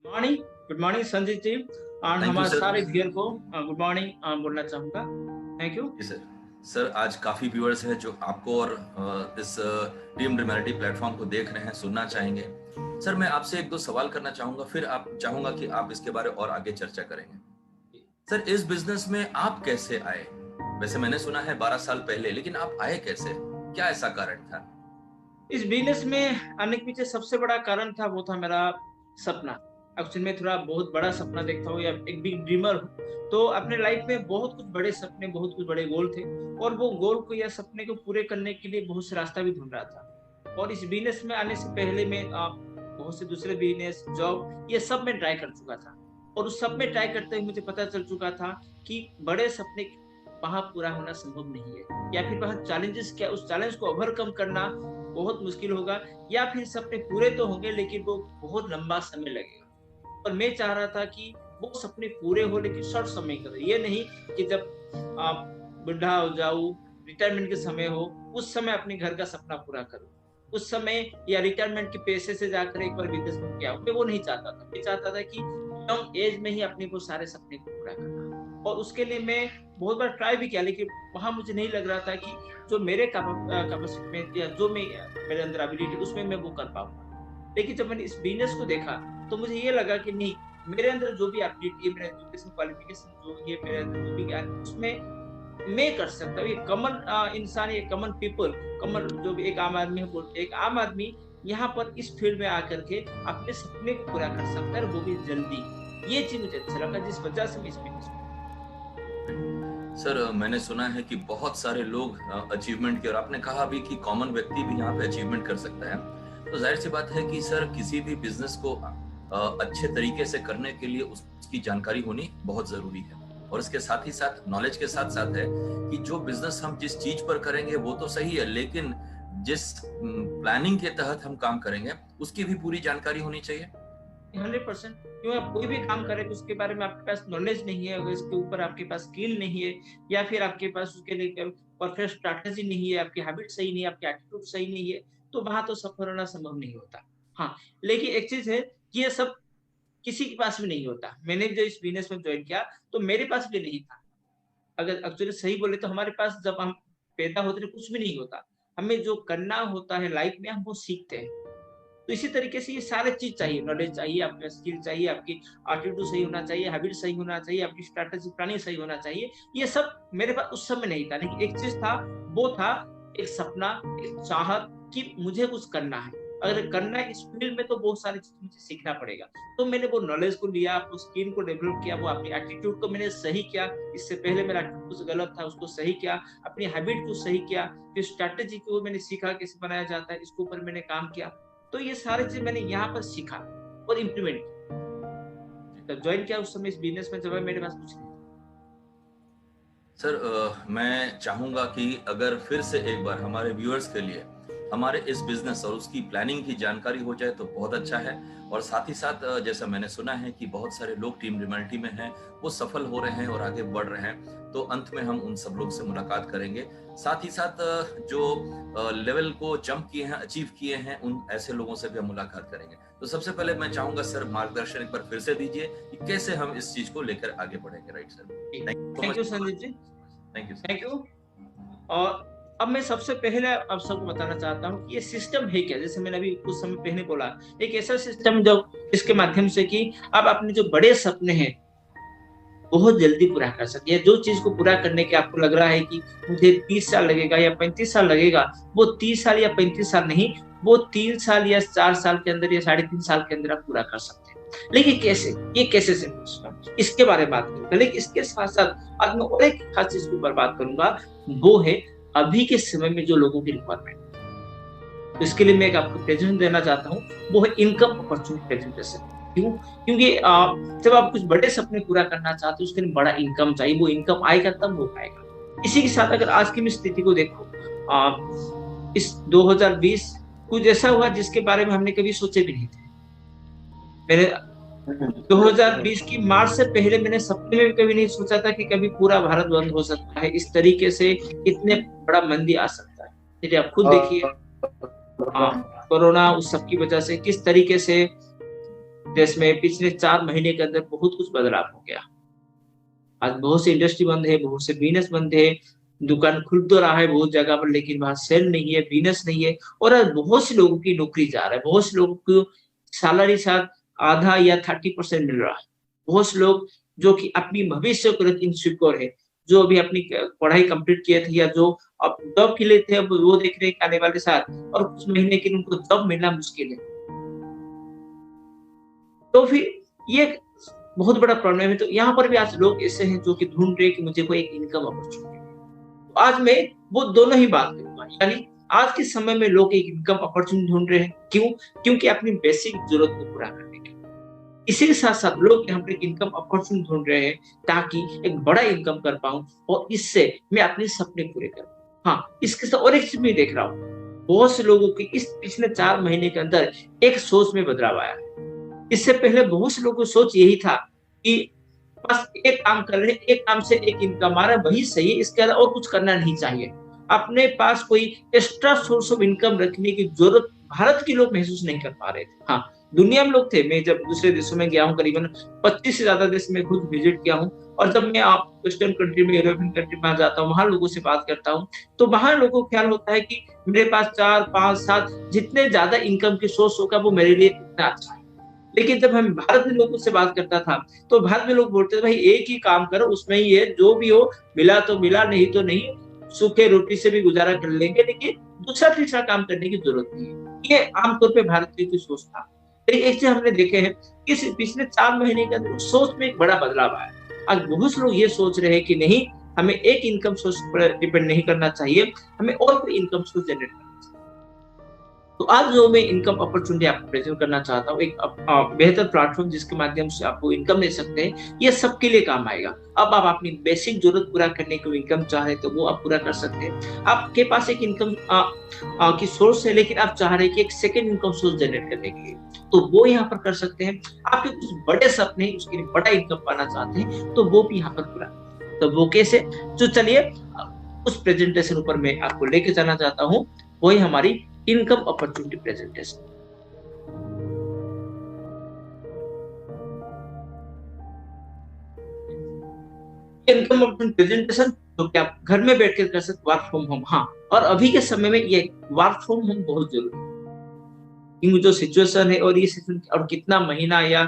Morning. Good morning Sanjeet ji. और thank you हमारे sir. सारे व्यूअर को गुड मॉर्निंग बोलना चाहूँगा। Thank you. जी सर। सर आज काफ़ी व्यूअर्स हैं जो आपको और इस टीम ड्रीमैरिटी प्लेटफॉर्म को देख रहे हैं, सुनना चाहेंगे। सर मैं आपसे एक दो सवाल करना चाहूँगा, फिर आप चाहूँगा कि आप इसके बारे और आगे चर्चा करेंगे। सर इस बिजनेस में आप कैसे आए? वैसे मैंने सुना है 12 साल पहले, लेकिन आप आए कैसे? क्या ऐसा कारण था? इस बिजनेस में आने के पीछे सबसे बड़ा कारण था, वो था मेरा सपना। एक्चुअली मैं थोड़ा बहुत बड़ा सपना देखता हूँ या एक बिग ड्रीमर हूँ। तो अपने लाइफ में बहुत कुछ बड़े सपने, बहुत कुछ बड़े गोल थे और वो गोल को या सपने को पूरे करने के लिए बहुत से रास्ता भी ढूँढ रहा था। और इस बिजनेस में आने से पहले मैं बहुत से दूसरे बिजनेस, जॉब ये सब मैं ट्राई कर चुका था। और उस सब में ट्राई करते हुए मुझे पता चल चुका था कि बड़े सपने वहाँ पूरा होना संभव नहीं है, या फिर वहाँ चैलेंजेस क्या, उस चैलेंज को ओवरकम करना बहुत मुश्किल होगा, या फिर सपने पूरे तो होंगे लेकिन वो बहुत लंबा समय लगेगा। और मैं चाह रहा था कि वो सपने पूरे हो लेकिन शॉर्ट समय के अंदर। ये नहीं कि जब आप बुढ़ा हो जाऊँ, रिटायरमेंट के समय हो, उस समय अपने घर का सपना पूरा करूँ। उस समय या रिटायरमेंट के पैसे से जाकर एक बार विदेश घूम के आऊँ, मैं वो नहीं चाहता था। मैं चाहता था कि यंग एज में ही अपने वो सारे सपने को पूरा करना। और उसके लिए मैं बहुत बार ट्राई भी किया, लेकिन वहाँ मुझे नहीं लग रहा था कि जो मेरे कैपेसिटी में या जो मैं मेरे अंदर एबिलिटी उसमें मैं वो कर पाऊंगा। लेकिन जब मैंने इस बिजनेस को देखा तो मुझे ये लगा कि नहीं, मेरे अंदर जो भी एबिलिटी है, मेरा एजुकेशन क्वालिफिकेशन जो है, मेरे अंदर जो भी ज्ञान है, उसमें मैं कर सकता हूँ। ये कॉमन इंसान, ये कॉमन पीपल, कॉमन जो भी एक आम आदमी है, एक आम आदमी यहाँ पर इस फील्ड में आकर के अपने सपने को पूरा कर सकता है, और वो भी जल्दी। ये चीज मुझे अच्छा लगा, जिस वजह से मैं इस बिजनेस को। सर मैंने सुना है कि बहुत सारे लोग अचीवमेंट की, और आपने कहा भी कि कॉमन व्यक्ति भी यहाँ पे अचीवमेंट कर सकता है। तो जाहिर सी बात है कि सर किसी भी बिजनेस को अच्छे तरीके से करने के लिए उसकी जानकारी होनी बहुत जरूरी है, और इसके साथ ही साथ नॉलेज के साथ साथ है कि जो बिजनेस हम जिस चीज पर करेंगे वो तो सही है, लेकिन जिस प्लानिंग के तहत हम काम करेंगे उसकी भी पूरी जानकारी होनी चाहिए। 100%। क्यों, आप कोई भी काम करें तो उसके बारे में आपके पास नॉलेज नहीं है, अगर इसके ऊपर आपके पास स्किल नहीं है, या फिर आपके पास उसके लिए परफेक्ट स्ट्रैटेजी नहीं है, आपकी हैबिट सही नहीं है, आपकी एटीट्यूड सही नहीं है, तो वहां तो सफल होना संभव नहीं होता। हाँ, लेकिन एक चीज है कि ये सब किसी के पास भी नहीं होता। मैंने जो इस बिजनेस में ज्वाइन किया तो मेरे पास भी नहीं था। अगर एक्चुअली सही बोले तो हमारे पास जब हम पैदा होते हैं कुछ भी नहीं होता। हमें जो करना होता है लाइफ में, हम वो सीखते हैं। तो इसी तरीके से ये सारे चीज चाहिए, नॉलेज चाहिए, आपका स्किल चाहिए, आपकी एटीट्यूड सही होना चाहिए, हैबिट सही होना चाहिए, आपकी स्ट्रैटेजी प्लानिंग सही होना चाहिए। ये सब मेरे पास उस समय नहीं था, लेकिन एक चीज था, वो था एक सपना, एक चाहत कि मुझे कुछ करना है। अगर करना है इस फील्ड में तो बहुत सारी चीज मुझे सीखना पड़ेगा। तो मैंने वो नॉलेज को लिया, वो स्किल को डेवलप किया, वो अपनी एटीट्यूड को मैंने सही किया। इससे पहले मेरा एटीट्यूड कुछ गलत था, उसको सही किया। अपनी हैबिट को सही किया, फिर स्ट्रैटेजी को मैंने सीखा कैसे बनाया जाता है, इसके ऊपर मैंने काम किया। तो ये सारी चीज मैंने यहाँ पर सीखा और इम्प्लीमेंट किया। जब ज्वाइन किया उस समय इस बिजनेस में, जब मेरे पास कुछ नहीं। सर मैं चाहूंगा कि अगर फिर से एक बार हमारे व्यूअर्स के लिए हमारे इस बिजनेस और उसकी प्लानिंग की जानकारी हो जाए तो बहुत अच्छा है। और साथ ही साथ जैसा मैंने सुना है कि बहुत सारे लोग टीम ड्रीमैरिटी में हैं, वो सफल हो रहे हैं और आगे बढ़ रहे हैं, तो अंत में हम उन सब लोग से मुलाकात करेंगे। साथ ही साथ जो लेवल को जंप किए हैं, अचीव किए हैं, उन ऐसे लोगों से भी हम मुलाकात करेंगे। तो सबसे पहले मैं चाहूंगा सर मार्गदर्शन एक बार फिर से दीजिए कि कैसे हम इस चीज को लेकर आगे बढ़ेंगे। Right sir, thank you Sanjeet ji. Thank you sir. Thank you. और अब मैं सबसे पहले आप सबको बताना चाहता हूँ कि ये सिस्टम है क्या। जैसे मैंने अभी कुछ समय पहले बोला, एक ऐसा सिस्टम जो इसके माध्यम से कि आप अपने जो बड़े सपने हैं बहुत जल्दी पूरा कर सके। जो चीज को पूरा करने के आपको लग रहा है कि मुझे 30 साल लगेगा या 35 साल लगेगा, वो 30 साल या 35 साल नहीं, वो 3 साल या 4 साल के अंदर या 3.5 साल के अंदर आप पूरा कर सकते हैं। लेकिन कैसे, ये कैसे से पूछना, इसके बारे में बात करूंगा। लेकिन इसके साथ साथ आज मैं और एक खास चीज के ऊपर बात करूंगा, वो है अभी के समय में जो लोगों की रिक्वायरमेंट। तो इसके लिए मैं एक आपको प्रेजेंटेशन देना चाहता हूँ, वो है इनकम अपॉर्चुनिटी प्रेजेंटेशन। क्यों? क्योंकि जब आप कुछ बड़े सपने पूरा करना चाहते हो उसके लिए बड़ा इनकम चाहिए, वो इनकम आएगा तब हो पाएगा। इसी के साथ अगर आज की स्थिति को देखो, इस 2020 कुछ ऐसा हुआ जिसके बारे में हमने कभी सोचे भी नहीं थे। मैंने 2020 की मार्च से पहले मैंने सपने में भी कभी नहीं सोचा था कि कभी पूरा भारत बंद हो सकता है, इस तरीके से इतने बड़ा मंदी आ सकता है। चलिए आप खुद देखिए, कोरोना उस सब की वजह से किस तरीके से देश में पिछले 4 महीने के अंदर बहुत कुछ बदलाव हो गया। आज बहुत सी इंडस्ट्री बंद है, बहुत से बिजनेस बंद है, दुकान खुल तो रहा है बहुत जगह पर, लेकिन वहाँ सेल नहीं है, बिजनेस नहीं है, और आज बहुत से लोगों की नौकरी जा रहा है, बहुत से लोगों को सैलरी शायद आधा या 30% मिल रहा है। बहुत से लोग जो कि अपनी भविष्य को लेकर इनसिक्योर है, जो अभी अपनी पढ़ाई कंप्लीट किए थे या जो अब जॉब के लिए थे, अब वो देख रहे हैं कि आने वाले साल और कुछ महीने के लिए उनको जॉब मिलना मुश्किल है। तो फिर ये एक बहुत बड़ा प्रॉब्लम है। तो यहाँ पर भी आज लोग ऐसे हैं जो कि ढूंढ रहे हैं कि मुझे कोई एक इनकम अपॉर्चुनिटी। तो आज मैं वो दोनों ही बात करूंगा, यानी आज के समय में लोग एक इनकम अपॉर्चुनिटी ढूंढ रहे हैं। क्यों? क्योंकि अपनी बेसिक जरूरत को पूरा करने के लिए। इसी के साथ साथ लोग यहाँ पर इनकम अपॉर्चुनिटी ढूंढ रहे हैं ताकि एक बड़ा इनकम कर पाऊं और इससे मैं अपने सपने पूरे करूं। हाँ, इसके साथ और एक चीज मैं देख रहा हूँ, बहुत से लोगों की इस पिछले 4 महीने के अंदर एक सोच में बदलाव आया है। इससे पहले बहुत से लोगों की सोच यही था कि बस एक काम कर रहे हैं, एक काम से एक इनकम आ रहा है, वही सही है, इसके अलावा और कुछ करना नहीं चाहिए। अपने पास कोई एक्स्ट्रा सोर्स ऑफ इनकम रखने की जरूरत भारत के लोग महसूस नहीं कर पा रहे थे। हाँ, दुनिया में लोग थे। मैं जब दूसरे देशों में गया हूँ, करीबन 25 से ज्यादा देश में खुद विजिट किया हूँ, और जब मैं आप वेस्टर्न कंट्री में, यूरोपियन कंट्री में जाता हूँ, वहां लोगों से बात करता हूँ, तो वहां लोगों को ख्याल होता है कि मेरे पास 4, 5, 7 जितने ज्यादा इनकम की सोर्स होगा वो मेरे लिए इतना अच्छा है। लेकिन जब हम भारत में लोगों से बात करता था, तो भारत में लोग बोलते थे भाई एक ही काम करो, उसमें ही है, जो भी हो, मिला तो मिला, नहीं तो नहीं, सूखे रोटी से भी गुजारा कर लेंगे, लेकिन दूसरा तीसरा काम करने की जरूरत नहीं है। ये आमतौर पे भारतीय की सोच था। लेकिन एक चीज हमने देखे हैं कि पिछले 4 महीने के अंदर सोच में एक बड़ा बदलाव आया। आज बहुत से लोग ये सोच रहे हैं कि नहीं, हमें एक इनकम सोर्स पर डिपेंड नहीं करना चाहिए, हमें और कोई इनकम सोर्स जनरेट करना चाहिए। तो आज जो मैं इनकम अपॉर्चुनिटी आपको प्रेजेंट करना चाहता हूँ, एक बेहतर प्लेटफॉर्म जिसके माध्यम से आपको इनकम ले सकते हैं, ये सबके लिए काम आएगा। अब आप अपनी बेसिक जरूरत पूरा करने को इनकम चाह रहे हैं तो वो आप पूरा कर सकते हैं। आपके पास एक इनकम की सोर्स है, लेकिन आप चाह रहे हैं कि एक सेकेंड इनकम सोर्स जनरेट करने के लिए, तो वो यहाँ पर कर सकते हैं। आपके कुछ बड़े सपने, उसके लिए बड़ा इनकम पाना चाहते हैं, तो वो भी यहाँ पर पूरा। तो वो कैसे? तो चलिए उस प्रेजेंटेशन ऊपर मैं आपको लेके जाना चाहता हूँ, वही हमारी income opportunity presentation. Income opportunity presentation तो क्या आप घर में बैठ कर कर सकते, वर्क फ्रॉम होम। हाँ, और अभी के समय में ये वर्क फ्रॉम होम बहुत जरूरी है, क्योंकि जो सिचुएशन है और ये सिचुएशन और कितना महीना या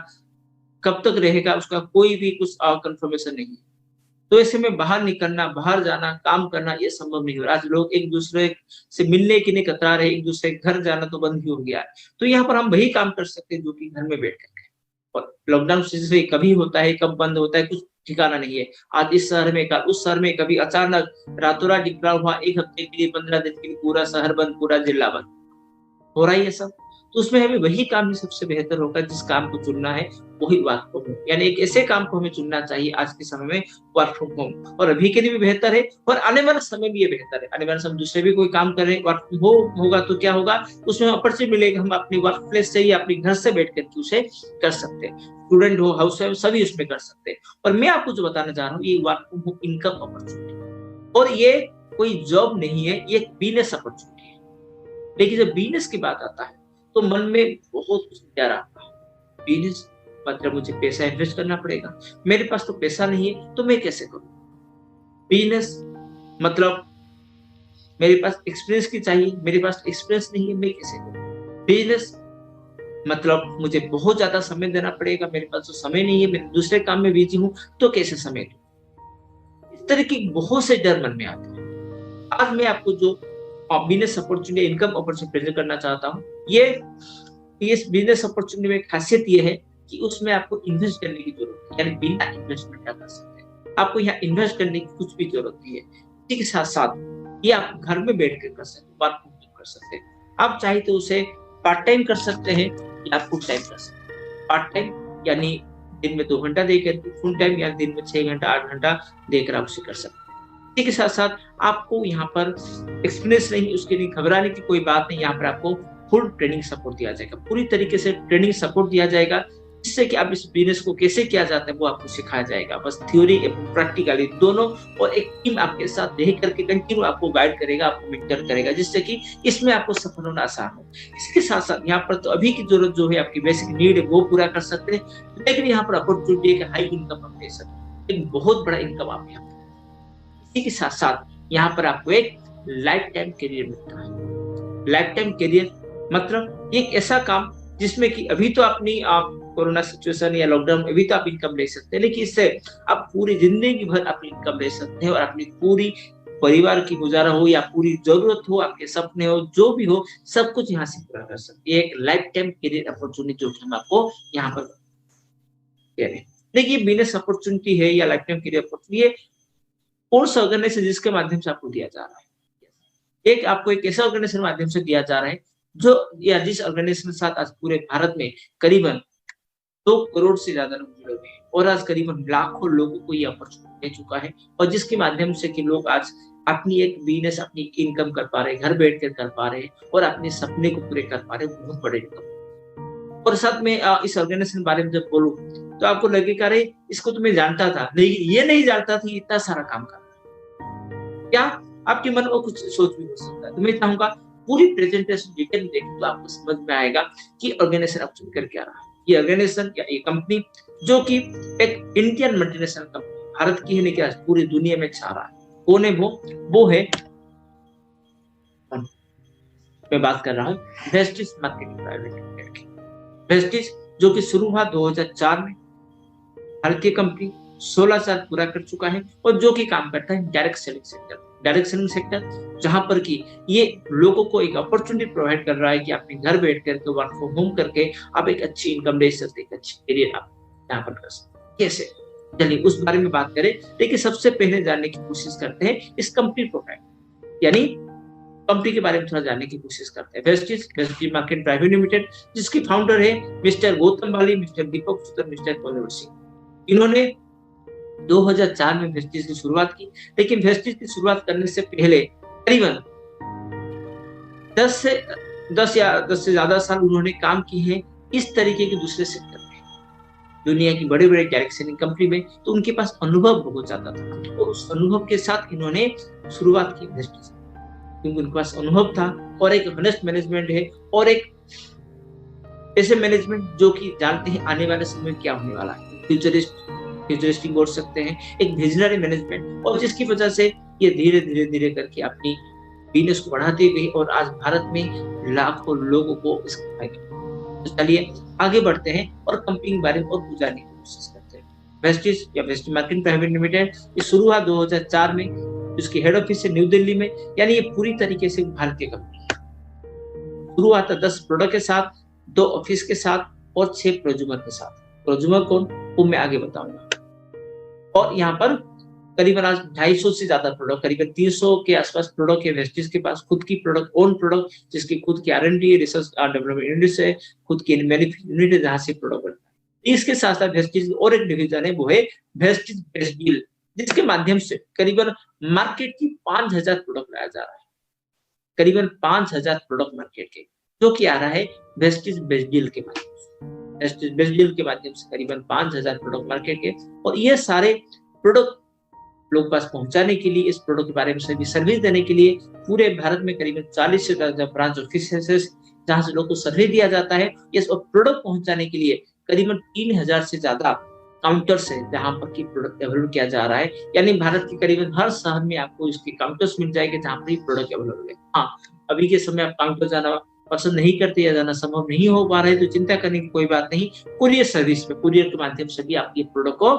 कब तक रहेगा उसका कोई भी कुछ कंफर्मेशन नहीं है। तो ऐसे में बाहर निकलना, बाहर जाना, काम करना ये संभव नहीं हो रहा। आज लोग एक दूसरे से मिलने के लिए कतरा रहे, एक दूसरे के घर जाना तो बंद ही हो गया है। तो यहाँ पर हम वही काम कर सकते हैं जो कि घर में बैठ कर। और लॉकडाउन से कभी होता है, कब बंद होता है, कुछ ठिकाना नहीं है। आज इस शहर में, कल उस शहर में, कभी अचानक रातों रात डिक्लेयर हुआ 1 हफ्ते के लिए, 15 दिन के लिए पूरा शहर बंद, पूरा जिला बंद हो रहा है ये सब। तो उसमें हमें वही काम ही सबसे बेहतर होगा, जिस काम को चुनना है वही वर्क फ्रॉम होम, यानी एक ऐसे काम को हमें चुनना चाहिए आज के समय में, वर्क फ्रॉम होम। और अभी के लिए भी बेहतर है और आने वाले समय में ये बेहतर है। आने वाले समय दूसरे भी कोई काम कर रहे हैं, वर्क फ्रॉम होम होगा तो क्या होगा, उसमें अपॉर्चुनिटी मिलेगी, हम अपनी वर्क प्लेस से या अपने घर से बैठ कर उसे कर सकते हैं। स्टूडेंट हो, हाउस वाइफ, सभी उसमें कर सकते हैं। और मैं आपको जो बताना चाह रहा हूँ, ये work from home income opportunity, और ये कोई जॉब नहीं है, ये बिजनेस अपॉर्चुनिटी है। लेकिन जब बिजनेस की बात आता है तो मन में बहुत कुछ विचार आता है। बिजनेस मतलब मुझे पैसा इन्वेस्ट करना पड़ेगा, मेरे पास तो पैसा नहीं है, तो मैं कैसे करूं? बिजनेस मतलब मेरे पास एक्सपीरियंस की चाहिए, मेरे पास एक्सपीरियंस नहीं है, मैं कैसे करूं? बिजनेस मतलब मुझे बहुत ज्यादा समय देना पड़ेगा, मेरे पास तो समय नहीं है, मैं दूसरे काम में बिजी हूं, तो कैसे समय दूं? इस तरह की बहुत से डर मन में आते हैं। आज मैं आपको जो business opportunity, income opportunity present करना चाहता हूँ, ये इस बिजनेस अपॉर्चुनिटी में खासियत ये है कि उसमें आपको इन्वेस्ट करने की जरूरत है, यानी बिना इन्वेस्टमेंट कर सकते हैं। आपको यहाँ इन्वेस्ट करने की कुछ भी जरूरत नहीं है। इसी के साथ साथ ये आप घर में बैठ कर कर सकते हैं, वर्क फ्रॉम होम कर सकते हैं। आप चाहे तो उसे पार्ट टाइम कर सकते हैं या फुल टाइम कर सकते हैं। पार्ट टाइम यानी दिन में 2 घंटा देकर, फुल टाइम या दिन में 6 घंटा 8 घंटा देकर आप उसे कर सकते हैं। इसी के साथ साथ आपको यहाँ पर एक्सपीरियंस नहीं, उसके लिए घबराने की कोई बात नहीं। यहाँ पर आपको फुल ट्रेनिंग सपोर्ट दिया जाएगा, पूरी तरीके से ट्रेनिंग सपोर्ट दिया जाएगा। जिससे कि आप इस बिजनेस को कैसे किया जाता है वो आपको सिखाया जाएगा। बस थ्योरी एवं प्रैक्टिकली दोनों, और एक टीम आपके साथ रह करके कंटिन्यू आपको गाइड करेगा, आपको मेंटर करेगा, जिससे कि इसमें आपको सफल होना आसान हो। इसके साथ साथ यहाँ पर तो अभी की जरूरत जो है, आपकी बेसिक नीड है वो पूरा कर सकते हैं, लेकिन यहाँ पर अपॉर्चुनिटी है, हाई इनकम आप ले सकते हैं, एक बहुत बड़ा इनकम आप यहाँ पर। इसी के साथ साथ यहाँ पर आपको एक लाइफ टाइम करियर मिलता है। लाइफ टाइम करियर मतलब एक ऐसा काम जिसमें कि अभी तो अपनी आप कोरोना सिचुएशन या लॉकडाउन अभी तो आप इनकम ले सकते हैं, लेकिन इससे आप पूरी जिंदगी भर अपनी इनकम ले सकते हैं और अपनी पूरी परिवार की गुजारा हो या पूरी जरूरत हो, आपके सपने हो, जो भी हो, सब कुछ यहाँ से पूरा कर सकते हैं। एक लाइफ टाइम करियर अपॉर्चुनिटी जो हम आपको यहाँ पर कह रहे हैं। देखिए, बिजनेस अपॉर्चुनिटी है या लाइफ टाइम करियर अपॉर्चुनिटी, कौन सा ऑर्गेनाइजेशन जिसके माध्यम से आपको दिया जा रहा है? एक आपको एक ऐसा ऑर्गेनाइजेशन माध्यम से दिया जा रहा है जो या जिस ऑर्गेनाइजेशन के साथ आज पूरे भारत में करीबन 2 करोड़ से ज्यादा लोग जुड़े हुए हैं और आज करीबन लाखों लोगों को ये अपॉर्चुनिटी दे चुका है, और जिसके माध्यम से कि लोग आज अपनी एक बिजनेस, अपनी इनकम कर पा रहे हैं, घर बैठ कर पा रहे हैं और अपने सपने को पूरे कर पा रहे हैं, बहुत बड़े इनकम। और साथ में इस ऑर्गेनाइजेशन के बारे में जब बोलूं तो आपको लगेगा अरे इसको तो मैं जानता था, लेकिन ये नहीं जानता था इतना सारा काम कर रहा है। क्या आपके मन में कुछ सोच भी हो सकता है? तो मैं चाहूंगा पूरी प्रेजेंटेशन डिटेल देखें तो आपको समझ में आएगा कि ऑर्गेनाइजेशन आप चुनकर क्या रहा है। ये ऑर्गेनाइजेशन या ये कंपनी जो कि एक इंडियन मल्टीनेशनल कंपनी, भारत की है लेकिन आज पूरी दुनिया में छा रहा है। कौन है वो है, मैं बात कर रहा हूँ वेस्टिज मार्केटिंग प्राइवेट लिमिटेड की। वेस्टिज जो कि शुरू हुआ 2004 में, भारतीय कंपनी 16 साल पूरा कर चुका है और जो कि काम करता है direct selling sector. Direct selling sector जहां पर कि ये लोगों को एक अपॉर्चुनिटी प्रोवाइड कर रहा है कि अपने घर बैठ कर वर्क फ्रॉम होम करके आप एक अच्छी इनकम ले सकते हैं, एक अच्छी करियर आप यहाँ पर कर सकते हैं। कैसे, चलिए उस बारे में बात करें। लेकिन सबसे पहले जानने की कोशिश करते हैं इस कंपनी प्रोफाइल, यानी कंपनी के बारे में थोड़ा जानने की कोशिश करते हैं। वेस्टिज मार्केट प्राइवेट लिमिटेड, जिसके फाउंडर है मिस्टर गौतम बाली, मिस्टर दीपक सुतर, मिस्टर कोलवर सिंह। इन्होंने 2004 में वेस्टिज की शुरुआत की, लेकिन वेस्टिज की शुरुआत करने से पहले करीबन 10 से ज्यादा साल उन्होंने काम किए हैं इस तरीके के दूसरे सेक्टर में, दुनिया की बड़े बड़े डायरेक्ट सेलिंग कंपनी में। तो उनके पास अनुभव बहुत ज्यादा था और उस अनुभव के साथ इन्होंने शुरुआत की वेस्टिज, क्योंकि उनके पास अनुभव था और एक ऑनेस्ट मैनेजमेंट है और एक ऐसे मैनेजमेंट जो कि जानते हैं आने वाले समय में क्या होने वाला है, फ्यूचरिस्टिक बोल सकते हैं, एक विजनरी मैनेजमेंट, और जिसकी वजह से ये धीरे धीरे करके अपनी बिजनेस को बढ़ाते गए और आज भारत में लाखों लोगों को इसका तो चलिए आगे बढ़ते हैं और कंपनी के बारे में और जानने की कोशिश करते हैं। वेस्टिज या वेस्टिज मार्केटिंग प्राइवेट लिमिटेड ये शुरू हुआ 2004 में, उसकी हेड ऑफिस है न्यू दिल्ली में, यानी ये पूरी तरीके से भारतीय कंपनी है। शुरू हुआ था 10 प्रोडक्ट के साथ, 2 ऑफिस के साथ और 6 प्रोज्यूमर के साथ। प्रोज्यूमर कौन, वो मैं आगे बताऊंगा। और यहाँ पर करीबन आज 250 से ज्यादा प्रोडक्ट, करीबन 300 के आसपास प्रोडक्ट है वेस्टिज के पास, खुद की प्रोडक्ट, ओन प्रोडक्ट, जिसकी खुद की R&D रिसर्च डेवलपमेंट यूनिट है, खुद की मैन्युफैक्चरिंग यूनिट है जहां से प्रोडक्ट बनता है। इसके साथ साथ वेस्टिज और एक डिवीजन है, वो है वेस्टिज बेस्ट डील, जिसके माध्यम से करीबन मार्केट की 5000 प्रोडक्ट लाया जा रहा है, करीबन 5000 प्रोडक्ट मार्केट के, जो कि आ रहा है वेस्टिज बेस्ट डील के माध्यम से। वेस्टिज बेस्ट डील के माध्यम से करीबन 5000 प्रोडक्ट मार्केट के, और ये सारे प्रोडक्ट लोग पास पहुंचाने के लिए, इस प्रोडक्ट के बारे में सभी सर्विस देने के लिए पूरे भारत में करीबन 40 से ज्यादा ब्रांच ऑफिस है जहां से लोगों को सर्विस दिया जाता है। इस प्रोडक्ट पहुंचाने के लिए करीबन 3000 से ज्यादा काउंटर्स है जहां पर की प्रोडक्ट डेवलप किया जा रहा है, यानी भारत के करीबन हर शहर में आपको इसके काउंटर्स मिल जाएंगे जहां पर प्रोडक्ट अवेलेबल है। हाँ, अभी के समय आप काउंटर जाना पसंद नहीं करते या जाना संभव नहीं हो पा रहा है तो चिंता करने की कोई बात नहीं, कुरियर सर्विस में, कुरियर के माध्यम से भी आप ये प्रोडक्ट को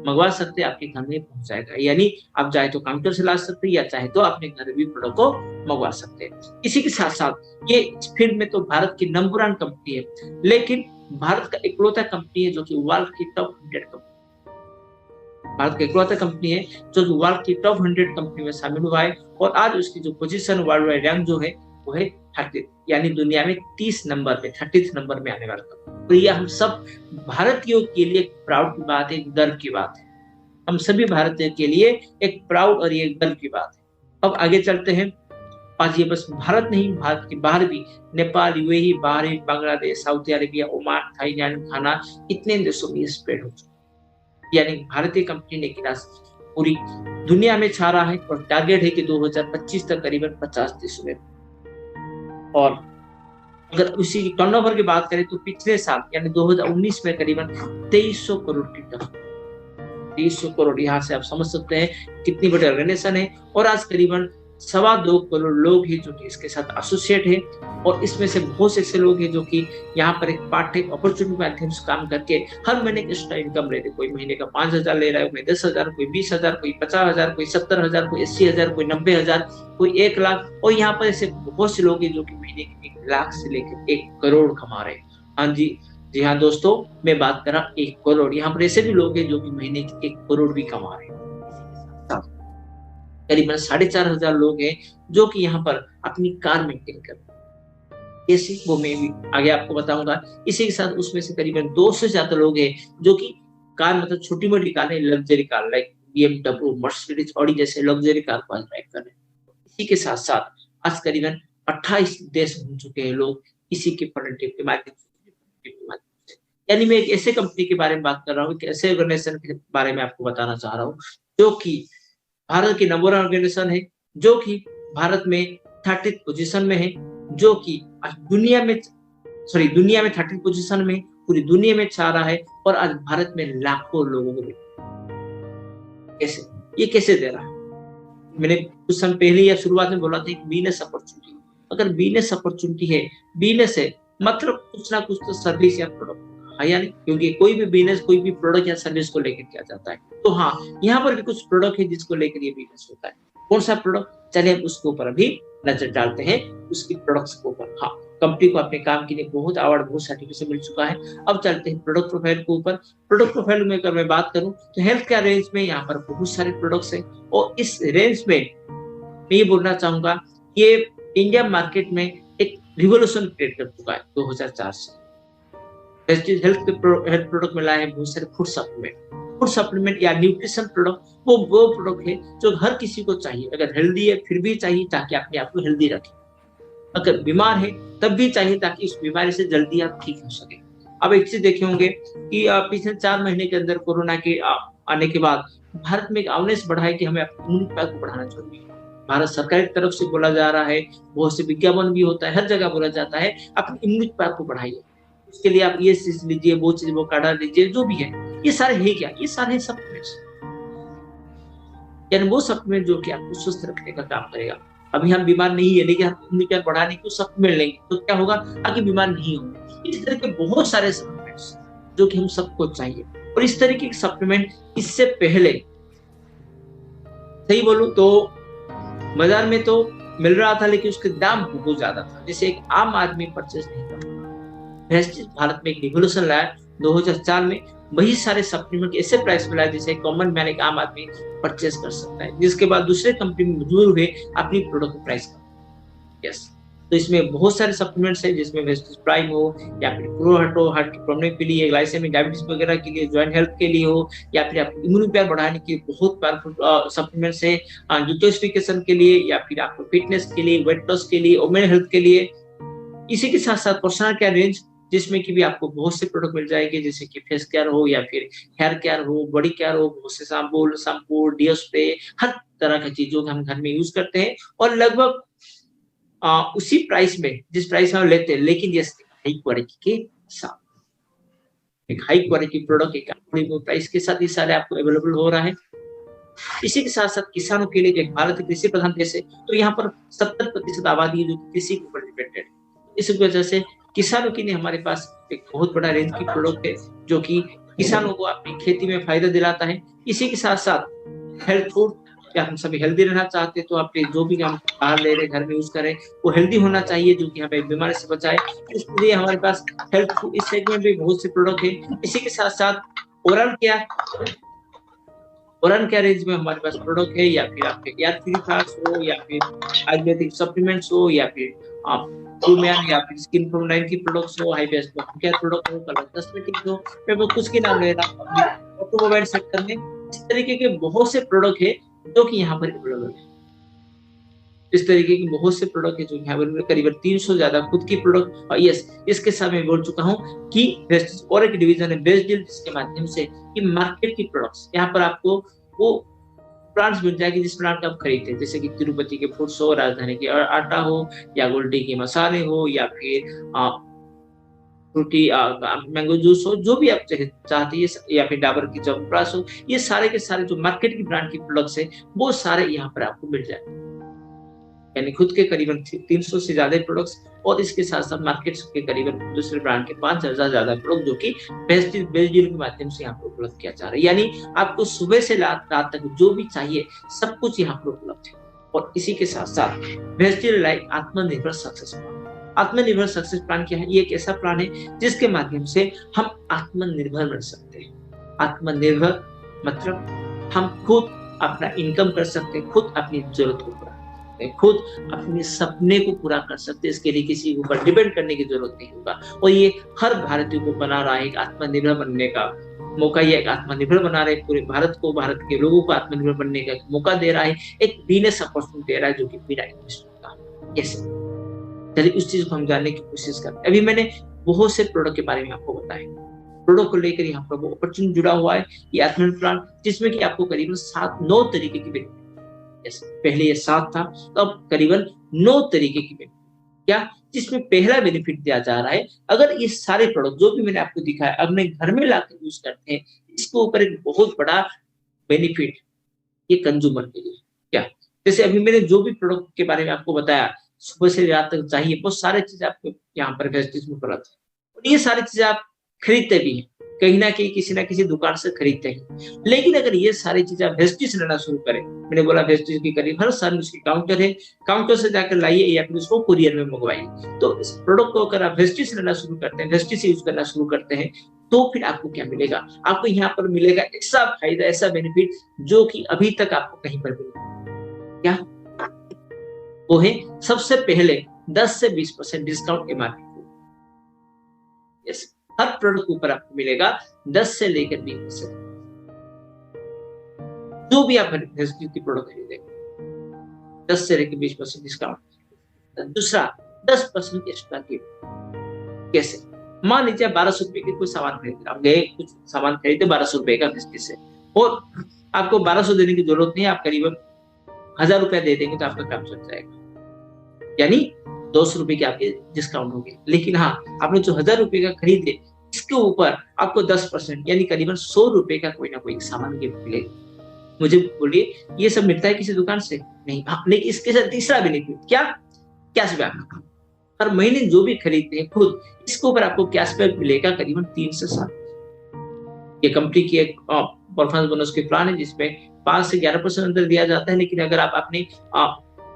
मंगवा सकते हैं, आपके घर में पहुंच जाएगा। यानी आप चाहे तो काउंटर से ला सकते हैं या चाहे तो अपने घर भी प्रोडक्ट को मंगवा सकते हैं। इसी के साथ साथ ये इस फील्ड में तो भारत की नंबर 1 कंपनी है, लेकिन भारत का इकलौता कंपनी है जो कि वर्ल्ड की टॉप 100 कंपनी, भारत का इकलौता कंपनी है जो कि वर्ल्ड की टॉप 100 कंपनी में शामिल हुआ है। और आज उसकी जो पोजीशन वर्ल्ड वाइड रैंक जो है वो है 30, यानी दुनिया में 30 नंबर पे, 30 नंबर में आने वाला कंपनी। तो ये हम सब भारतीयों के लिए एक प्राउड की बात है, गर्व की बात है, हम सभी भारतीयों के लिए एक प्राउड और ये गर्व की बात है। अब आगे चलते हैं आज ये बस भारत नहीं, भारत के बाहर भी Nepal, UAE, Bahrain, Bangladesh, Saudi Arabia, Oman, Thailand, Ghana, इतने देशों में स्प्रेड हो चुका है। यानी भारतीय कंपनी ने गिलास पूरी दुनिया में छा रहा है और टारगेट है कि 2025 तक करीबन 50 देशों में। और अगर उसी टर्नओवर की बात करें तो पिछले साल यानी 2019 में करीबन 2300 करोड़ की टर्न, 2300 करोड़, यहाँ से आप समझ सकते हैं कितनी बड़ी ऑर्गेनाइजेशन है। और आज करीबन 2.25 करोड़ लोग हैं जो कि इसके साथ एसोसिएट है, और इसमें से बहुत से ऐसे लोग हैं जो कि यहाँ पर एक पार्ट टाइम अपॉर्चुनिटी के माध्यम से काम करके हर महीने एक्स्ट्रा इनकम ले रहे। कोई महीने का 5,000 ले रहा है, कोई 10,000, कोई 20,000, कोई 50,000, कोई 70,000, कोई 80,000, कोई 90,000, कोई 1 लाख। और यहाँ पर ऐसे बहुत से लोग हैं जो कि महीने के 1 लाख से लेकर 1 करोड़ कमा रहे हैं। हाँ जी हाँ दोस्तों, मैं बात कर रहा 1 करोड़। यहाँ पर ऐसे भी लोग हैं जो कि महीने के 1 करोड़ भी कमा रहे हैं। करीबन 4,500 लोग हैं जो कि यहाँ पर अपनी कार मेंटेन करते हैं। कैसे, वो मैं भी आगे आपको बताऊंगा। इसी के साथ उसमें से करीबन 200 से ज्यादा लोग हैं जो कि कार मतलब छोटी मोटी कार है, luxury car like BMW, Mercedes, Audi जैसे लग्जरी कार को ड्राइव कर रहे हैं। इसी के साथ साथ आज करीबन 28 देश घूम चुके हैं लोग इसी के फंडिंग के माध्यम से। यानी मैं एक ऐसे कंपनी के बारे में बात कर रहा हूँ, एक ऐसे ऑर्गेनाइजेशन के बारे में आपको बताना चाह रहा हूँ जो कि भारत की नंबर 1 ऑर्गेनाइजेशन है, जो कि भारत में 30th पोजीशन में है, जो कि दुनिया में 30th पोजीशन में पूरी दुनिया में छा रहा है। और आज भारत में लाखों लोगों को कैसे दे रहा है। मैंने कुछ समय पहले या शुरुआत में बोला था एक बिजनेस अपॉर्चुनिटी। अगर बिजनेस अपॉर्चुनिटी है, बिजनेस है मतलब कुछ ना कुछ तो सर्विस या प्रोडक्ट है, यानी क्योंकि कोई भी बिजनेस कोई भी प्रोडक्ट या सर्विस को लेकर किया जाता है। तो हाँ, यहाँ पर भी कुछ प्रोडक्ट है जिसको लेकर ये बिजनेस होता है। कौन सा प्रोडक्ट, चलिए हम उसके ऊपर अभी नजर डालते हैं, उसकी प्रोडक्ट्स के ऊपर। हाँ, कंपनी को अपने काम के लिए बहुत अवार्ड, बहुत सर्टिफिकेशन मिल चुका है। अब चलते हैं प्रोडक्ट प्रोफाइल के ऊपर। प्रोडक्ट प्रोफाइल में अगर मैं बात करूं तो हेल्थ केयर रेंज में यहाँ पर बहुत सारे प्रोडक्ट्स हैं, और इस रेंज में मैं ये बोलना चाहूंगा ये इंडिया मार्केट में एक रिवोल्यूशन क्रिएट कर चुका है 2004 से। हेल्थ प्रोडक्ट में लाए हैं बहुत सारे फूड सप्लीमेंट या न्यूट्रिशन प्रोडक्ट। वो प्रोडक्ट है जो हर किसी को चाहिए। अगर हेल्दी है फिर भी चाहिए ताकि अपने आप को हेल्दी रखे, अगर बीमार है तब भी चाहिए ताकि इस बीमारी से जल्दी आप ठीक हो सके। अब एक चीज देखे होंगे कि पिछले 4 महीने के अंदर कोरोना के आने के बाद भारत में एक अवेयरनेस बढ़ा है कि हमें अपनी इम्यूनिटी पावर को बढ़ाना चाहिए। भारत सरकार की तरफ से बोला जा रहा है, बहुत से विज्ञापन भी होता है, हर जगह बोला जाता है अपनी इम्यूनिटी पावर को बढ़ाइए। उसके लिए आप ये चीज लीजिए, वो चीज, वो काढ़ा लीजिए, जो भी है। ये सारे है क्या? ये सारे सप्लीमेंट्स, यानी वो सप्लीमेंट जो कि आपको स्वस्थ रखने का काम करेगा। अभी हम बीमार नहीं है लेकिन हम इम्यूनिटी पावर बढ़ाने के सप्लीमेंट लेंगे तो क्या होगा, आगे बीमार नहीं होंगे। इस तरह के बहुत सारे सप्लीमेंट्स जो कि हम सबको चाहिए। और इस तरीके के सप्लीमेंट इससे पहले सही बोलूं तो बाजार में तो मिल रहा था, लेकिन उसके दाम बहुत ज्यादा था, जिसे एक आम आदमी परचेज नहीं कर पाता। भारत में एक रिवोल्यूशन लाया 2004 में। वही सारे सप्लीमेंट ऐसे प्राइस में लाया जिसे कॉमन मैन, एक आम आदमी परचेज कर सकता है, जिसके बाद दूसरे कंपनी में मजबूर हुए अपनी प्रोडक्ट को प्राइस कर। यस, तो इसमें बहुत सारे सप्लीमेंट्स हैं जिसमें वेस्टिज प्राइम हो या फिर प्रो हटो, हार्ट की प्रॉब्लम के लिए, ग्लाइसेमिक डायबिटीज वगैरह के लिए, जॉइंट हेल्थ के लिए हो, या फिर आपको इम्यूनिटी पावर बढ़ाने के बहुत पावरफुल सप्लीमेंट्स है, डिटॉक्सिफिकेशन के लिए, या फिर आपको फिटनेस के लिए, वेट लॉस के लिए, वुमेन हेल्थ के लिए। इसी के साथ साथ पर्सनल केयर रेंज जिसमें कि भी आपको बहुत से प्रोडक्ट मिल जाएंगे, जैसे कि फेस केयर हो या फिर हेयर केयर हो, बॉडी केयर हो, बहुत से शैम्पू, डिओ स्प्रे, हर तरह की चीजों को हम घर में यूज करते हैं। और लगभग उसी प्राइस में जिस प्राइस में हम लेते हैं, लेकिन ये हाई क्वालिटी के साथ एक हाई क्वालिटी प्रोडक्ट एक प्राइस के साथ ये सारे आपको अवेलेबल हो रहा है। इसी के साथ साथ किसानों के लिए, एक भारत कृषि प्रधान देश है, तो यहाँ पर 70% आबादी जो कृषि के ऊपर डिपेंडेड है। इस वजह से किसानों के लिए हमारे पास एक बहुत बड़ा रेंज की प्रोडक्ट है जो कि किसानों को अपनी खेती में फायदा दिलाता है। इसी के साथ साथ हेल्थ फूड, क्या हम सभी हेल्दी रहना चाहते हैं तो आप जो भी हम बाहर ले रहे घर में यूज करें वो हेल्दी होना चाहिए, जो कि हमें बीमारी से बचाए। इसलिए हमारे पास हेल्थ फूड इस सेगमेंट में बहुत से प्रोडक्ट है। इसी के साथ साथ ओरल केयर रेंज में हमारे पास प्रोडक्ट है, या फिर आपके एयर प्यूरिफायर्स हो, या फिर आयुर्वेदिक सप्लीमेंट्स हो, या फिर आप या फिर स्किन प्रोटेक्शन की प्रोडक्ट्स हो, हाई बेस केयर प्रोडक्ट हो, कलर कॉस्मेटिक्स हो, मैं वो कुछ के नाम ले रहा हूँ। ऑटोमोबाइल सेक्टर में इस तरीके के बहुत से प्रोडक्ट है जो कि यहाँ पर अवेलेबल है। इस तरीके की बहुत से प्रोडक्ट है जो यहाँ पर करीबन 300 ज्यादा खुद की प्रोडक्ट। और यस, इसके साथ मैं बोल चुका हूँ कि वेस्टेज और एक डिवीजन है बेस्ट डील, जिसके माध्यम से कि मार्केट की प्रोडक्ट्स यहाँ पर आपको वो ब्रांड्स मिल जाएगी जिस ब्रांड का आप खरीदते हैं, जैसे कि तिरुपति के फूड्स हो, राजधानी के आटा हो, या गोल्डी के मसाले हो, या फिर फ्रूटी मैंगो जूस हो, जो भी आप चाहते हैं, या फिर डाबर की च्यवनप्राश हो, ये सारे के सारे जो मार्केट की ब्रांड की प्रोडक्ट्स है वो सारे यहाँ पर आपको मिल जाएंगे। यानी खुद के करीबन 300 से ज्यादा प्रोडक्ट्स, और इसके साथ साथ मार्केट के करीबन दूसरे ब्रांड के 5000 से ज्यादा प्रोडक्ट जो कि बेस्ट डील के माध्यम से यहाँ पर उपलब्ध किया जा रहा है। यानी आपको सुबह से रात तक जो भी चाहिए सब कुछ यहाँ पर उपलब्ध है। और इसी के साथ साथ बेस्ट डील लाइक आत्मनिर्भर सक्सेस प्लान। आत्मनिर्भर सक्सेस प्लान क्या है? ये एक ऐसा प्लान है जिसके माध्यम से हम आत्मनिर्भर बन सकते हैं। आत्मनिर्भर मतलब हम खुद अपना इनकम कर सकते हैं, खुद अपनी जरूरत को पूरा, खुद अपने सपने को पूरा कर सकते हैं। इसके लिए किसी के ऊपर डिपेंड करने की जरूरत नहीं होगा। और ये हर भारतीय को बना रहा है एक आत्मनिर्भर बनने का मौका। ये एक आत्मनिर्भर बना रहा है पूरे भारत को, भारत के लोगों को आत्मनिर्भर बनने का मौका दे रहा है, एक बिजनेस अपॉर्चुनिटी दे रहा है जो कि बिना इन्वेस्टमेंट का। कैसे? चलिए उस चीज को हम जानने की कोशिश करते हैं। अभी मैंने बहुत से प्रोडक्ट के बारे में आपको बताया, प्रोडक्ट को लेकर यहाँ पर वो अपॉर्चुनिटी जुड़ा हुआ है ये आत्मनिर्भर प्लान, जिसमें कि आपको करीबन 7-9 तरीके की बेनिफिट। पहले ये 7 था, तो अब करीबन 9 तरीके की बेनिफिट। क्या? जिसमें पहला बेनिफिट दिया जा रहा है, अगर ये सारे प्रोडक्ट जो भी मैंने आपको दिखाया अपने घर में लाकर यूज करते हैं, इसके ऊपर एक बहुत बड़ा बेनिफिट ये कंज्यूमर के लिए। क्या? जैसे अभी मैंने जो भी प्रोडक्ट के बारे में आपको बताया, सुबह से रात तक चाहिए वो सारी चीजें आपको यहाँ पर वेस्टेज में उपलब्ध है। और ये सारी चीजें आप खरीदते भी हैं, कहीं ना कहीं किसी ना किसी दुकान से खरीदते हैं। लेकिन अगर ये सारी चीजें आप वेस्टेज लेना शुरू करें, मैंने बोला वेस्टेज की करीब हर साल उसकी काउंटर है, काउंटर से जाकर लाइए या फिर उसको कुरियर में मंगवाइए। तो इस प्रोडक्ट को अगर आप वेस्टेज लेना शुरू करते हैं, वेस्टेज से यूज करना शुरू करते हैं, तो फिर आपको क्या मिलेगा? आपको यहाँ पर मिलेगा ऐसा फायदा, ऐसा बेनिफिट जो कि अभी तक आपको कहीं पर मिलेगा। क्या वो है? सबसे पहले 10 से 20% डिस्काउंट एमआरपी। यस, हर प्रोडक्ट के ऊपर आपको मिलेगा 10 से लेकर 20%, जो भी आप की प्रोडक्ट खरीदेंगे 10 से लेकर 20% डिस्काउंट। दूसरा 10% एक्स्ट्रा गिफ्ट। कैसे? मान लीजिए 1200 रुपए के कोई सामान खरीदे, आप गए कुछ सामान खरीदे 1200 रुपए का वेस्टेज से, और आपको 1200 देने की जरूरत नहीं है, आप करीबन 1000 रुपया दे देंगे तो आपका काम चल जाएगा। यानी 200 रुपए के आपके डिस्काउंट होंगे। लेकिन हाँ, आपने जो 1000 रुपए का खरीदे, इसके ऊपर आपको 10% यानी करीबन 100 रुपए का कोई ना कोई सामान गिफ्ट मिलेगा। मुझे बोलिए, ये सब मिलता है किसी दुकान से? नहीं। लेकिन इसके साथ तीसरा बेनिफिट क्या? कैशबैक। हर महीने जो भी खरीदते हैं खुद, इसके ऊपर आपको कैशबैक मिलेगा करीबन 3 से 7। ये कंपनी की एक परफॉर्मेंस बोनस की प्लान है जिसमें 5 से 11% अंदर दिया जाता है। लेकिन अगर आप अपनी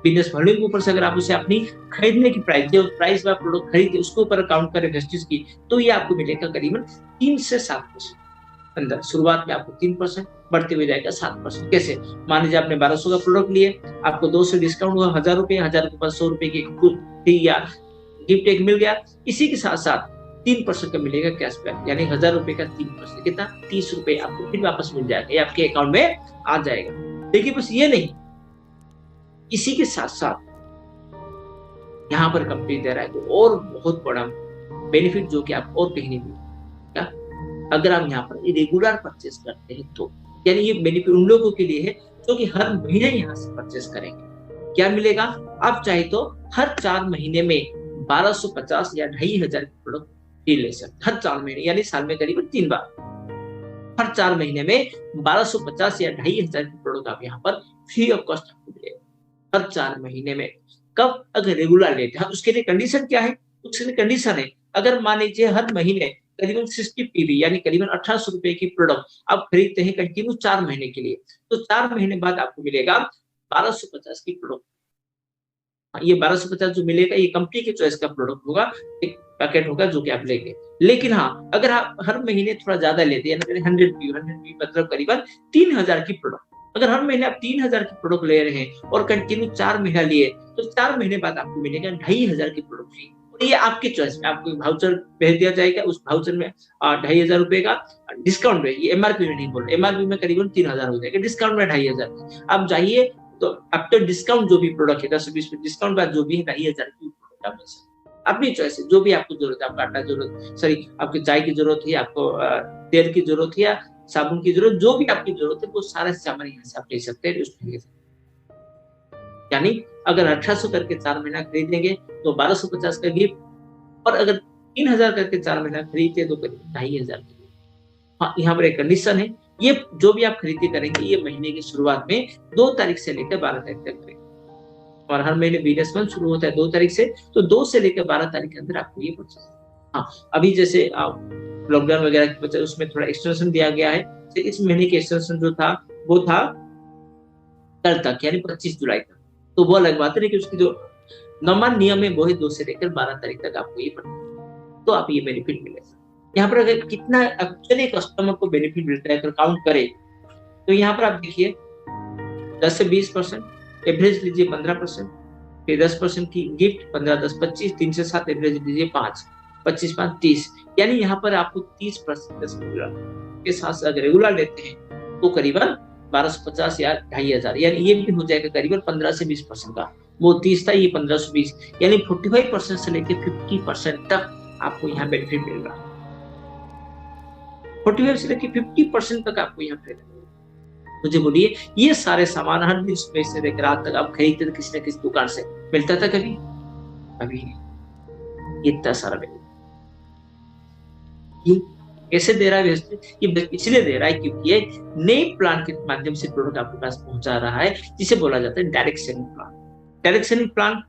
बिजनेस वॉल्यूम के ऊपर से अगर आप उसे अपनी खरीदने की प्राइस, जो प्राइस में प्रोडक्ट खरीदे उसके ऊपर काउंट करें वेस्टेज की, तो ये आपको मिलेगा करीबन 3 से 7% अंदर। शुरुआत में आपको 3%, बढ़ते हुए जाएगा 7%। कैसे? मान लीजिए आपने 1200 का प्रोडक्ट लिए, आपको 200 डिस्काउंट हुआ, 1000 रुपए, 1000 के ऊपर 100 रुपए की फ्री या गिफ्ट एक मिल गया। इसी के साथ साथ 3% का मिलेगा कैशबैक, यानी 1000 रुपए का 3%, कितना? 30 रुपए आपको फिर वापस मिल जाएगा, ये आपके अकाउंट में आ जाएगा। देखिए बस ये नहीं, इसी के साथ साथ यहाँ पर कंपनी दे रहा है और बहुत बड़ा बेनिफिट जो कि आप और कहीं नहीं मिलेगा। अगर आप यहाँ पर रेगुलर परचेस करते हैं तो, यानी ये बेनिफिट उन लोगों के लिए है जो कि हर महीने यहाँ से परचेस करेंगे। क्या मिलेगा? आप चाहे तो हर 4 महीने में 1250 या 2500 की प्रोडक्ट फ्री ले सकते, हर 4 महीने, यानी साल में करीबन 3 बार। हर 4 महीने में 1250 या 2500 की प्रोडक्ट आप यहाँ पर फ्री ऑफ कॉस्ट आपको मिलेगा हर 4 महीने में। कब? अगर रेगुलर लेते हैं। उसके लिए कंडीशन क्या है? उसके लिए कंडीशन है, अगर मान लीजिए हर महीने करीबन 60 पीवी यानी करीबन 1800 रुपए की प्रोडक्ट आप खरीदते हैं कंटिन्यू 4 महीने के लिए, तो 4 महीने बाद आपको मिलेगा 1250 की प्रोडक्ट। ये 1250 जो मिलेगा ये कंपनी के चॉइस का प्रोडक्ट होगा, एक पैकेट होगा जो कि आप लेंगे। लेकिन हाँ, अगर आप हर महीने थोड़ा ज्यादा लेते हैं, 100 पी मतलब करीबन 3000 की प्रोडक्ट, अगर हर महीने आप 3000 की प्रोडक्ट ले रहे हैं और कंटिन्यू 4 महीना लिए, तो 4 महीने बाद आपको मिलेगा 2500 की प्रोडक्ट फ्री। और ये आपके चॉइस में, आपको वाउचर भेज दिया जाएगा, उस वाउचर में 2500 रुपए का डिस्काउंट है। ये एमआरपी में नहीं बोल रहे, एमआरपी में करीबन 3000 हो जाएगा, डिस्काउंट में 2500। आप जाइए तो आफ्टर डिस्काउंट जो भी प्रोडक्ट है 10-20% डिस्काउंट बाद जो भी है 2,500 की प्रोडक्ट आप ले सकते हैं। अपनी चॉइस है, जो भी आपको जरूरत है, आपको आटा जरूरत, सॉरी आपकी चाय की जरूरत है, आपको तेल की जरूरत है या साबुन की जरूरत, जो भी आपकी जरूरत है वो सारा सामान यहाँ से आप ले सकते हैं। उसमें ले सकते हैं। यानी अगर 1800 करके 4 महीना खरीदेंगे तो 1250 का गिफ्ट, और अगर 3000 करके 4 महीना खरीदते तो करीब 2500 की। हाँ, यहाँ पर एक कंडीशन है, ये जो भी आप खरीदी करेंगे ये महीने की शुरुआत में 2 तारीख से लेकर 12 तारीख तक करेंगे। और हर महीने बिजनेस मंथ शुरू होता है 2 तारीख से, तो 2 से लेकर 12 तारीख के अंदर आपको ये परचेज। हाँ, अभी जैसे लॉकडाउन वगैरह की वजह उसमें थोड़ा एक्सटेंशन दिया गया है, तो इस महीने के एक्सटेंशन जो था वो था कल तक, यानी 25 जुलाई तक। तो वो अलग बात है कि उसकी जो नॉर्मल नियम है वो है 2 से लेकर 12 तारीख तक आपको ये परचेज, तो आप ये बेनिफिट मिलेगा। यहाँ पर अगर कितना एक्चुअली कस्टमर को बेनिफिट मिलता है अगर काउंट करें, तो यहाँ पर आप देखिए 10 से 20%, एवरेज लीजिए 15%, फिर 10% की गिफ्ट, 15, 10, 25, 3 से 7 एवरेज लीजिए 5, 25, 5, 30, यानी यहाँ पर आपको 30% के साथ अगर रेगुलर लेते हैं तो करीबन 1250 या 2500, यानी ये भी हो जाएगा करीबन 15 से 20% का। वो 30 था, ये 15 से 20, यानी 45% से लेकर 50% तक आपको यहाँ बेनिफिट मिल रहा है। 45 से लेकर 50% तक आपको यहाँ पे। मुझे बोलिए, ये सारे सामान हर दिन सुबह से लेकर रात तक आप खरीदते थे किसी न किसी दुकान से, मिलता था कभी? अभी इतना सारा बेनिफिट क्यों कैसे दे रहा है? ये इसलिए दे रहा है क्योंकि ये नए प्लान के माध्यम से प्रोडक्ट आपके पास पहुंचा रहा है, जिसे बोला जाता है direct selling plan. Direct selling plan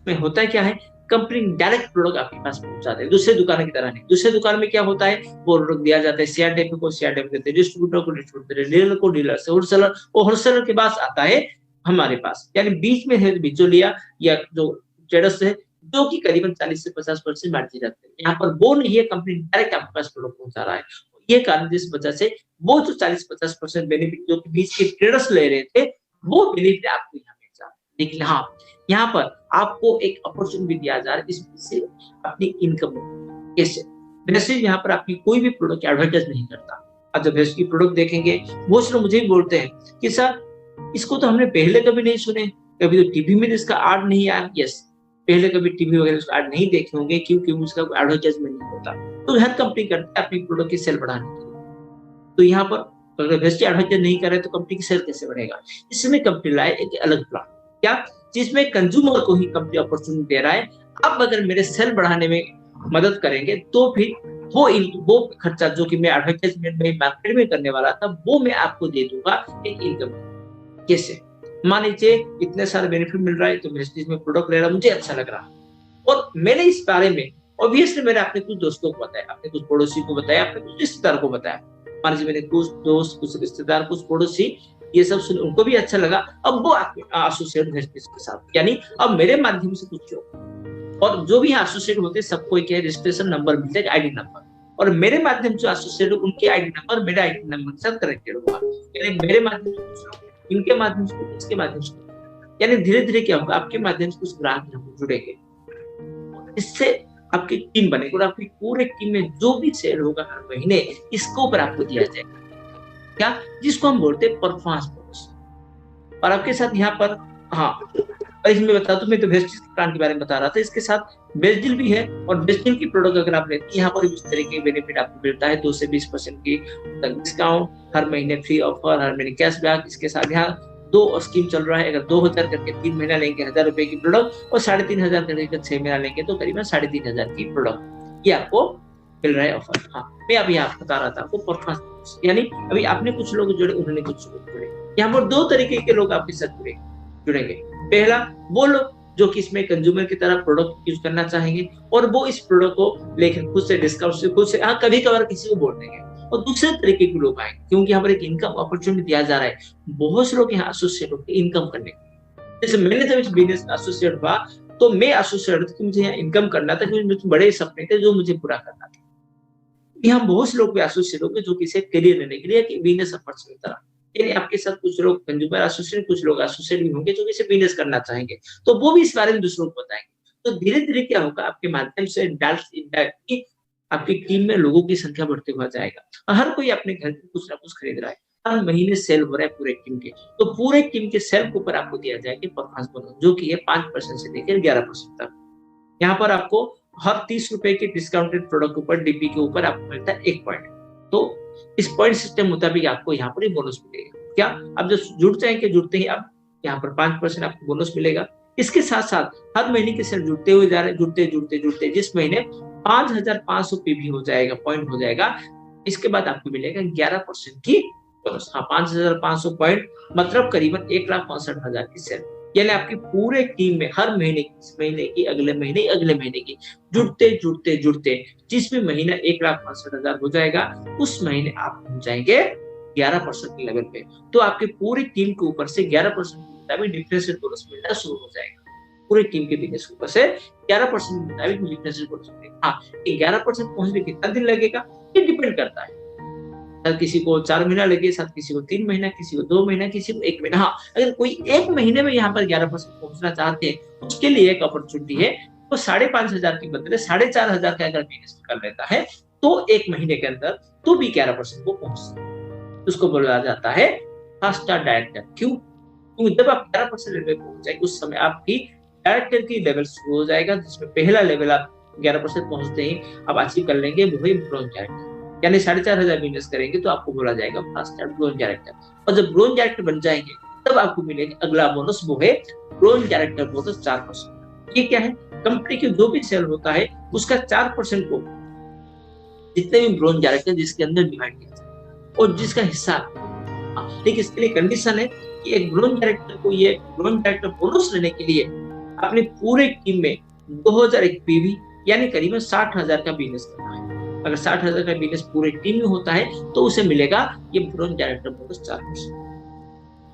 में होता है क्या है, कंपनी डायरेक्ट प्रोडक्ट आपके पास पहुंचाते हैं, दूसरे दुकान की तरह नहीं। दूसरे दुकान में क्या होता है, वो प्रोडक्ट दिया जाता है सीआरडीए को, सीआरडीए देते हैं डिस्ट्रीब्यूटर को, डिस्ट्रीब्यूटर डीलर को, डीलर से होलसेलर, वो होलसेलर के पास आता है हमारे पास, यानी बीच में है बिचौलिया या जो ट्रेडर्स है, जो कि करीबन 40 से 50% मार्जिन रखते हैं। यहाँ पर वो नहीं है, कंपनी डायरेक्ट आपके पास प्रोडक्ट पहुंचा रहा है। ये कारण जिस वजह से वो जो 40-50% बेनिफिट जो कि बीच के ट्रेडर्स ले रहे थे, वो बेनिफिट आपको यहाँ मिल जाता है। लेकिन हाँ, यहाँ पर आपको एक अपॉर्चुनिटी दिया जा रहा है इससे अपनी इनकम कैसे। वेस्टेज यहाँ पर आपकी कोई भी प्रोडक्ट एडवर्टाइज नहीं करता। अब जब वेस्टेज की प्रोडक्ट देखेंगे, बहुत लोग मुझे भी बोलते हैं कि सर इसको तो हमने पहले कभी नहीं सुने, कभी तो टीवी में इसका एड नहीं आया। यस, पहले कभी टीवी वगैरह उसका एड नहीं देखे होंगे क्योंकि उसका एडवर्टाइजमेंट नहीं होता। तो हर कंपनी करती है अपनी प्रोडक्ट की सेल बढ़ाने के लिए। तो यहाँ पर अगर वेस्टेज एडवर्टाइज नहीं करे तो कंपनी की सेल कैसे बढ़ेगा? इसमें कंपनी लाए एक अलग प्लान, क्या, जिसमें कंज्यूमर को ही कंपनी अपॉर्चुनिटी दे रहा है। अब अगर मेरे सेल बढ़ाने में मदद करेंगे तो फिर वो खर्चा जो कि मैं एडवर्टाइजमेंट में मार्केट में करने वाला था, वो मैं आपको दे दूंगा एक इनकम। कैसे? मान लीजिए इतने सारे बेनिफिट मिल रहा है, तो वेस्टेज में प्रोडक्ट ले रहा मुझे अच्छा लग रहा है, और मैंने इस बारे में ऑब्वियसली मैंने अपने कुछ दोस्तों को बताया, अपने कुछ पड़ोसी को बताया, अपने कुछ रिश्तेदार को बताया। मान लीजिए मैंने कुछ दोस्त, कुछ रिश्तेदार, कुछ पड़ोसी, ये सब सुन उनको भी अच्छा लगा। अब वो एसोसिएट वेस्टेज के साथ, यानी अब मेरे माध्यम से कुछ लोग, और जो भी एसोसिएट होते हैं सबको एक रजिस्ट्रेशन नंबर मिलता है, आईडी नंबर, और मेरे माध्यम से एसोसिएट उनके आईडी नंबर मेरे आईडी नंबर के साथ कनेक्टेड होगा। यानी मेरे माध्यम से कुछ लोग, इनके माध्यम से कुछ, इसके माध्यम से, यानी धीरे धीरे क्या होगा, आपके माध्यम से कुछ ग्राहक जुड़ेंगे, इससे आपकी टीम बनेगी, और आपकी पूरे टीम में जो भी सेल होगा हर महीने, इसके ऊपर आपको दिया जाएगा क्या, जिसको हम बोलते हैं परफॉर्मेंस बोनस। और आपके साथ यहाँ पर हाँ, और इसमें बता दूं, मैं तो वेस्टेज प्लान के बारे में बता रहा था, इसके साथ वेस्टिल भी है, और वेस्टिल की प्रोडक्ट अगर आप लेते हैं, यहाँ पर इस तरह के बेनिफिट आपको मिलता है। 2 से 20% की डिस्काउंट, हर महीने फ्री ऑफर, हर महीने कैशबैक। इसके साथ यहाँ 2 स्कीम चल रहा है, अगर 2000 करके 3 महीना लेंगे 1000 रुपए की प्रोडक्ट, और 3500 करके 6 महीना लेंगे तो करीबन 3500 की प्रोडक्ट ये आपको मिल रहा है ऑफर। हाँ, मैं अभी आपको बता रहा था आपको परफॉर्मेंस, यानी अभी आपने कुछ लोग जुड़े, उन्होंने कुछ लोग जुड़े। यहाँ पर 2 तरीके के लोग आपके साथ जुड़ेंगे। पहला, वो लोग जो कि इसमें कंज्यूमर की तरह प्रोडक्ट यूज करना चाहेंगे, और वो इस प्रोडक्ट को लेकर खुद से डिस्काउंट से, खुद से, हाँ कभी कभार किसी को बोल देंगे। और दूसरे तरीके के लोग आएंगे, क्योंकि यहाँ पर एक इनकम अपॉर्चुनिटी दिया जा रहा है बहुत से लोग यहाँ एसोसिएट होकर इनकम करने। जैसे मैंने जब इस बिजनेस में एसोसिएट हुआ, तो मैं एसोसिएट था कि मुझे यहाँ इनकम करना था, क्योंकि मुझे बड़े सपने थे जो मुझे पूरा करना था। यहाँ बहुत से लोग एसोसिएट होंगे जो किसी करियर लेने के लिए बिजनेस अपॉर्चुनिटी तरह, यानी आपके साथ कुछ लोग कंज्यूमर एसोसिएट, कुछ लोग एसोसिएट भी होंगे जो किसी बिजनेस करना चाहेंगे, तो वो भी इस बारे में दूसरों को बताएंगे। तो धीरे धीरे क्या होगा, आपके माध्यम से डायरेक्टली आपकी टीम में लोगों की संख्या बढ़ते हुआ जाएगा, और हर कोई अपने घर में कुछ ना कुछ खरीद रहा है। हर महीने सेल हो रहा है पूरे टीम के, तो पूरे टीम के सेल के ऊपर आपको दिया जाएगा परफॉर्मेंस बोनस, जो कि है 5% से लेकर 11% तक। यहाँ पर आपको हर 30 रुपए के डिस्काउंटेड प्रोडक्ट के ऊपर, डीपी के ऊपर आपको मिलता है 1 पॉइंट। तो इस पॉइंट सिस्टम मुताबिक आपको यहाँ पर बोनस मिलेगा। क्या आप जब जुड़ जाएंगे, जुड़ते ही आप यहाँ पर 5% आपको बोनस मिलेगा। इसके साथ साथ हर महीने के सेल जुड़ते हुए जा रहे हैं, जुड़ते जिस महीने 5500 पीवी हो जाएगा, पॉइंट हो जाएगा, इसके बाद आपको मिलेगा 11% की बोनस। हाँ, 5500 पॉइंट मतलब करीबन 1,65,000 की सेल। यानी आपकी पूरे टीम में हर महीने की, इस महीने की, अगले महीने की जुड़ते जिस भी महीना 1,65,000 हो जाएगा, उस महीने आप पहुंच जाएंगे 11% के लेवल पे। तो आपके पूरी टीम के ऊपर से 11% के मुताबिक डिफरेंशियल बोनस मिलना शुरू हो जाएगा। पूरी टीम के बिजनेस के ऊपर से 11% के मुताबिक डिफरेंशियल बोनस मिलेगा। हाँ, 11% पहुंचने कितना दिन लगेगा ये डिपेंड करता है। किसी को 4 महीना लगे, साथ किसी को 3 महीना, किसी को 2 महीना, किसी को 1 महीना। हाँ, अगर कोई 1 महीने में यहाँ पर 11% पहुंचना चाहते हैं, उसके लिए एक अपॉर्चुनिटी है। तो 5,500 के बदले 4,500 का अगर बिजनेस कर लेता है तो 1 महीने के अंदर तो भी 11% को पहुंच सकता है। उसको बोला जाता है फास्टर डायरेक्टर। क्यों? क्योंकि जब आप 11% लेवल पे पहुंच जाएंगे, उस समय आपकी डायरेक्टर की लेवल शुरू हो जाएगा, जिसमें पहला लेवल आप 11% पहुंचते ही आप अचीव कर लेंगे, वही ब्रोंज डायरेक्टर। यानी 4,500 बिजनेस करेंगे तो आपको बोला जाएगा फास्ट ब्रोंज डायरेक्टर। और जब ब्रोंज डायरेक्टर बन जाएंगे तब आपको मिलेगा अगला बोनस, वो है ब्रोंज डायरेक्टर बोनस 4%। ये क्या है? कंपनी के जो भी सेल होता है उसका 4% को जितने भी ब्रोंज डायरेक्टर जिसके अंदर डिवाइड किया जाए और जिसका हिस्सा। ठीक, इसके लिए कंडीशन है कि एक ब्रोंज डायरेक्टर को ये ब्रोंज डायरेक्टर बोनस लेने के लिए अपनी पूरे टीम में 2001 पीवी यानी करीबन 60,000 का बिजनेस करना है। अगर 60,000 का बिजनेस पूरे टीम में होता है तो उसे मिलेगा ये ब्रोंज डायरेक्टर बोनस 4%।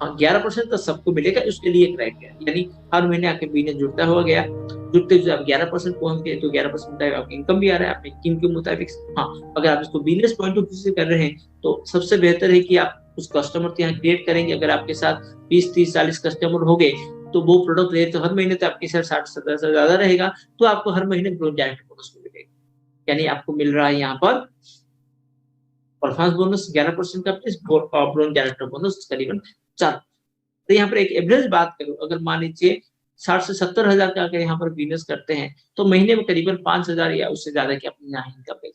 हाँ, 11% तो सबको मिलेगा, उसके लिए क्राइटेरिया, यानी हर महीने आके बिजनेस जुड़ता हुआ गया, जुड़ते आप 11% पहुंच गए तो 11% मुताबिक आपकी इनकम भी आ रहा है अपनी टीम के मुताबिक। हाँ, अगर आप इसको बिजनेस पॉइंट ऑफ व्यू से कर रहे हैं तो सबसे बेहतर है कि आप उस कस्टमर को यहाँ क्रिएट करेंगे। अगर आपके साथ 20, 30, 40 कस्टमर हो गए तो वो प्रोडक्ट ले तो हर महीने तो आपके साथ 60-70 से ज्यादा रहेगा, तो आपको हर महीने ब्रोंज डायरेक्टर बोनस मिलेगा। यानी आपको मिल रहा है यहाँ पर परफॉर्मेंस बोनस 11% का प्लस ब्रोंज डायरेक्टर बोनस करीबन 4। तो यहाँ पर एक एवरेज बात करूं, अगर मान लीजिए 60 से 70,000 का अगर यहाँ पर बिजनेस करते हैं तो महीने में करीबन 5,000 या उससे ज्यादा की अपनी यहाँ इनकम है।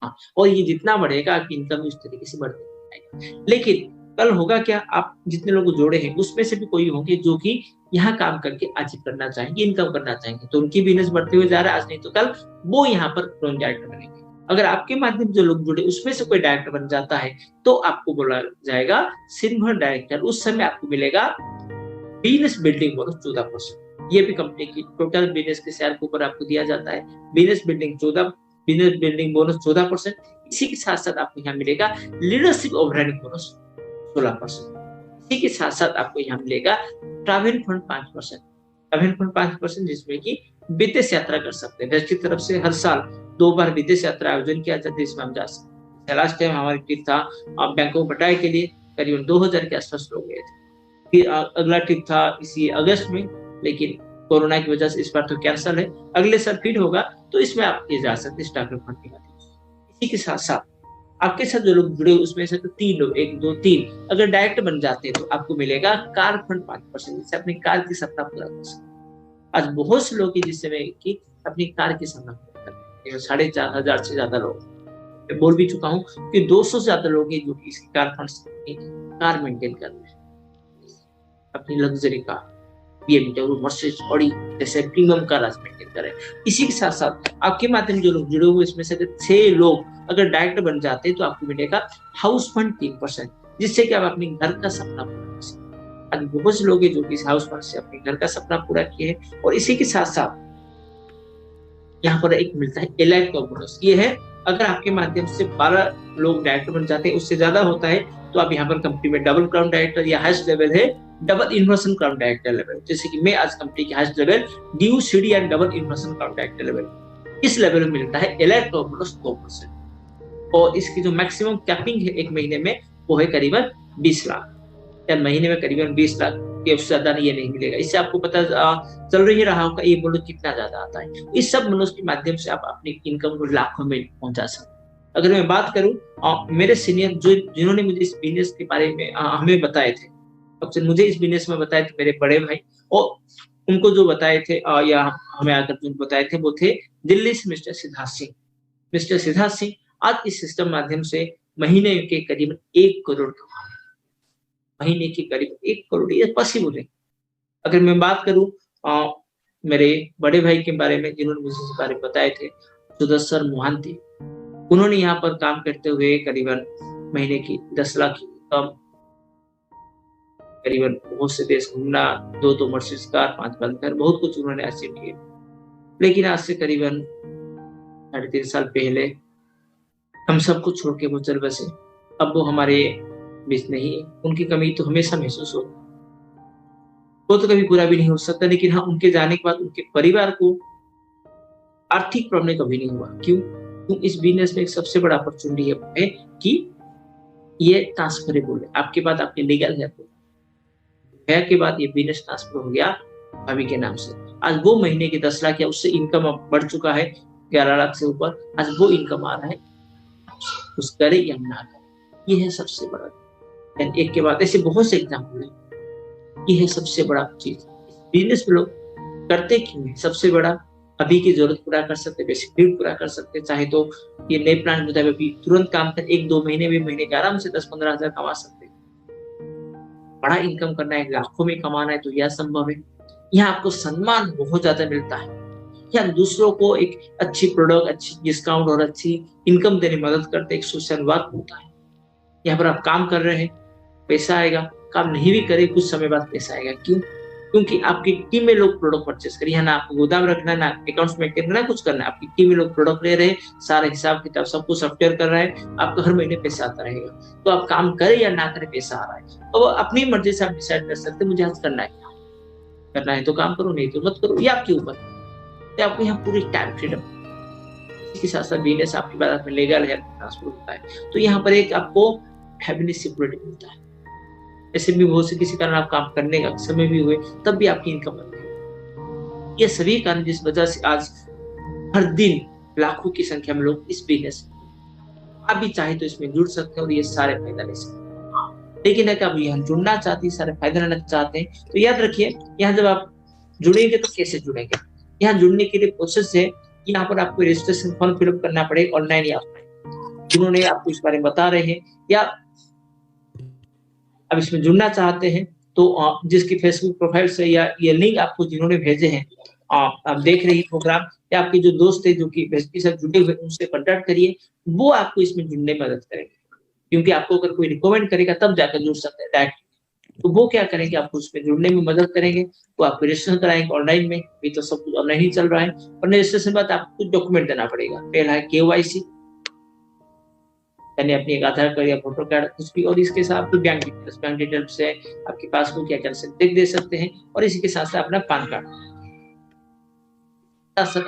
हाँ, और ये जितना बढ़ेगा आपकी इनकम इस तरीके से बढ़ती जाएगी। लेकिन कल होगा क्या, आप जितने लोग जोड़े हैं उसमें से भी कोई होंगे जो कि यहाँ काम करके अचीव करना चाहेंगे, इनकम करना चाहेंगे, तो उनकी बिजनेस बढ़ते हुए जा रहा है, आज नहीं तो कल वो यहाँ पर ब्रोंज डायरेक्टर बनेंगे। अगर आपके माध्यम जो लोग जुड़े उसमें से कोई डायरेक्टर बन जाता है तो आपको बोला जाएगा सिल्वर डायरेक्टर। उस समय आपको मिलेगा बिजनेस बिल्डिंग बोनस 14%। ये भी कंपनी की टोटल बिजनेस के शेयर के ऊपर आपको दिया जाता है। Business building bonus 14%। इसी के साथ साथ आपको यहाँ मिलेगा लीडरशिप ओवरराइडिंग बोनस 16%। इसी के साथ साथ आपको यहाँ मिलेगा ट्रैवल फंड 5%। ट्रैवल फंड 5% जिसमें कि विदेश यात्रा कर सकते हैं। देश की तरफ से हर साल 2 बार विदेश यात्रा आयोजन किया जाता है, इसमें हम जा सकते हैं। लास्ट टाइम हमारी ट्रिप था बैंकॉक पटाया के लिए, करीबन 2000 के आसपास लोग गए थे। फिर अगला ट्रिप था इसी अगस्त में, लेकिन कोरोना की वजह से इस बार तो कैंसिल है। अगले साल फिर होगा तो इसमें आप ये जा सकते हैं ट्रैवल फंड के माध्यम से। इसी के साथ साथ आपके साथ जो लोग जुड़े उसमें से तो 3 लोग, 1, 2, 3 अगर डायरेक्ट बन जाते हैं तो आपको मिलेगा कार फंड 5%, जिससे अपनी कार की सपना पूरा कर सकते हैं। आज बहुत से लोग जिसमें कि अपनी कार की सपना पूरा करते हैं, 4,500 से ज्यादा लोग, मैं बोल भी चुका हूँ कि 200 से ज्यादा लोग हैं जो कि इसी कार फंड से कार मेंटेन कर रहे हैं, अपनी luxury car BMW, Mercedes, Audi जैसे प्रीमियम कार आज मेंटेन कर रहे हैं। इसी के साथ साथ आपके माध्यम जो लोग जुड़े हुए इसमें से 6 लोग अगर डायरेक्टर बन जाते हैं तो आपको मिलेगा हाउस फंड 3%, जिससे कि आप अपने घर का सपना पूरा कर सकते हैं। आज बहुत से लोग हैं जो कि इस हाउस फंड से अपने घर का सपना पूरा किए हैं। और इसी के साथ साथ यहाँ पर एक मिलता है एलाइट का बोनस। ये है अगर आपके माध्यम से 12 लोग डायरेक्टर बन जाते हैं, उससे ज्यादा होता है तो आप यहाँ पर कंपनी में डबल क्राउन डायरेक्टर या हाईएस्ट लेवल है double inversion crown director level, जैसे कि मैं आज कंपनी की highest level due CD and double inversion crown director level, इस लेवल में मिलता है एलाइट का बोनस 2%। और इसकी जो मैक्सिमम कैपिंग है एक महीने में वो है करीबन 20 लाख, या महीने में करीबन 20 लाख, ये उससे ज्यादा ये नहीं मिलेगा। इससे आपको पता चल रही रहा होगा ये बोनस कितना ज्यादा आता है। इस सब बोनस के माध्यम से आप अपनी इनकम को लाखों में पहुंचा सकते हैं। अगर मैं बात करूं मेरे सीनियर जो जिन्होंने मुझे इस बिजनेस के बारे में हमें बताए थे, सबसे मुझे इस बिजनेस में बताए थे मेरे बड़े भाई, और उनको जो बताए थे या हमें आकर जो बताए थे वो थे दिल्ली से मिस्टर सिद्धार्थ सिंह। मिस्टर सिद्धार्थ सिंह आज इस सिस्टम माध्यम से महीने के करीब 1 करोड़ कमा रहे हैं। महीने के करीब 1 करोड़, ये पॉसिबल है। अगर मैं बात करूं मेरे बड़े भाई के बारे में जिन्होंने मुझे इस बारे में बताए थे, सुदर्शन मोहंती, उन्होंने यहाँ पर काम करते हुए करीबन महीने की 10 लाख की इनकम, करीबन बहुत से देश घूमना, 2 मर्सिडीज कार, 5 बंकर, बहुत कुछ उन्होंने अचीव किए। लेकिन आज से करीबन 3.5 साल पहले हम सबको छोड़ के वो चल बसे। अब वो हमारे बीच नहीं है। उनकी कमी तो हमेशा महसूस होती, वो तो कभी पूरा भी नहीं हो सकता, लेकिन हाँ, उनके जाने के बाद उनके परिवार को आर्थिक प्रॉब्लम कभी नहीं हुआ। क्यों? इस बिजनेस में एक सबसे बड़ा अपॉर्चुनिटी है कि ये ट्रांसफरेबल है। आपके बाद आपके लीगल है, भैया के बाद ये बिजनेस ट्रांसफर हो गया भाभी के नाम से। आज वो महीने के 10 लाख या उससे इनकम अब बढ़ चुका है 11 लाख से ऊपर। आज वो इनकम आ रहा है, उस करे या ना करे, ये है सबसे बड़ा। एक के बाद ऐसे बहुत से एग्जाम्पल है। ये है सबसे बड़ा चीज। बिजनेस में लोग करते क्यों है? सबसे बड़ा, अभी की जरूरत पूरा कर सकते, बेसिक नीड पूरा कर सकते, चाहे तो ये नए प्लान बताए अभी तुरंत काम कर 1-2 महीने में महीने के आराम से 10-15 हजार कमा सकते। बड़ा इनकम करना है, लाखों में कमाना है, तो यह संभव है। यहाँ आपको सम्मान बहुत ज्यादा मिलता है। यहाँ दूसरों को एक अच्छी प्रोडक्ट, अच्छी डिस्काउंट और अच्छी इनकम देने में मदद करते, एक सोशल वर्क होता है। यहाँ पर आप काम कर रहे हैं, पैसा आएगा, काम नहीं भी करे कुछ समय बाद पैसा आएगा। क्यों? क्योंकि आपकी टीम में लोग प्रोडक्ट परचेस करिए, ना आपको गोदाम रखना, ना अकाउंट्स में करना, कुछ करना, आपकी टीम में लोग प्रोडक्ट ले रहे हैं, सारा हिसाब किताब सब कुछ सॉफ्टवेयर कर रहा है, आपको हर महीने पैसा आता रहेगा। तो आप काम करें या ना करें, पैसा आ रहा है। तो अपनी मर्जी से आप डिसाइड कर सकते हैं मुझे आज करना है तो काम करो, नहीं तो मत करो, ये आपके ऊपर। तो आपको यहाँ पूरी टाइम फ्रीडम। इसके साथ साथ बिजनेस आपके बाद लीगल है, ट्रांसफर होता है, तो यहाँ पर एक आपको फैमिली सिक्योरिटी मिलता है। ऐसे भी बहुत से किसी कारण आप काम करने का समय भी हुए तब भी आपकी इनकम बन गई। ये सभी कारण जिस वजह से आज हर दिन लाखों की संख्या में लोग इस बिजनेस, आप भी चाहे तो इसमें जुड़ सकते हैं और ये सारे फायदा ले सकते हैं। लेकिन अगर आप यहाँ जुड़ना चाहते हैं, सारे फायदा लेना चाहते हैं, तो याद रखिए यहाँ जब आप जुड़ेंगे तो कैसे जुड़ेंगे। यहाँ जुड़ने के लिए प्रोसेस है, यहाँ पर आपको रजिस्ट्रेशन फॉर्म फिलअप करना पड़ेगा, ऑनलाइन या ऑफलाइन, जिन्होंने आपको इस बारे में बता रहे हैं। या अब इसमें जुड़ना चाहते हैं तो जिसकी फेसबुक प्रोफाइल से या ये लिंक आपको जिन्होंने भेजे हैं, आप देख रही प्रोग्राम, या आपके जो दोस्त है जो कि के साथ जुड़े हुए, उनसे कांटेक्ट करिए, वो आपको इसमें जुड़ने में मदद करेंगे। क्योंकि आपको अगर कोई रिकमेंड करेगा तब जाकर जुड़ सकते हैं डायरेक्ट। तो वो क्या करेंगे, आपको उसमें जुड़ने में मदद करेंगे, तो आप रजिस्ट्रेशन कराएंगे ऑनलाइन में, अभी तो सब कुछ ऑनलाइन ही चल रहा है। और रजिस्ट्रेशन के बाद आपको कुछ डॉक्यूमेंट देना पड़ेगा। पहला है KYC, यानी अपनी एक आधार कार्ड या फोटो कार्ड कुछ भी, और इसके साथ आपको बैंक डिटेल्स से आपके पासबुक या कैंसिल चेक दे सकते हैं, और इसी के साथ साथ अपना पैन कार्ड।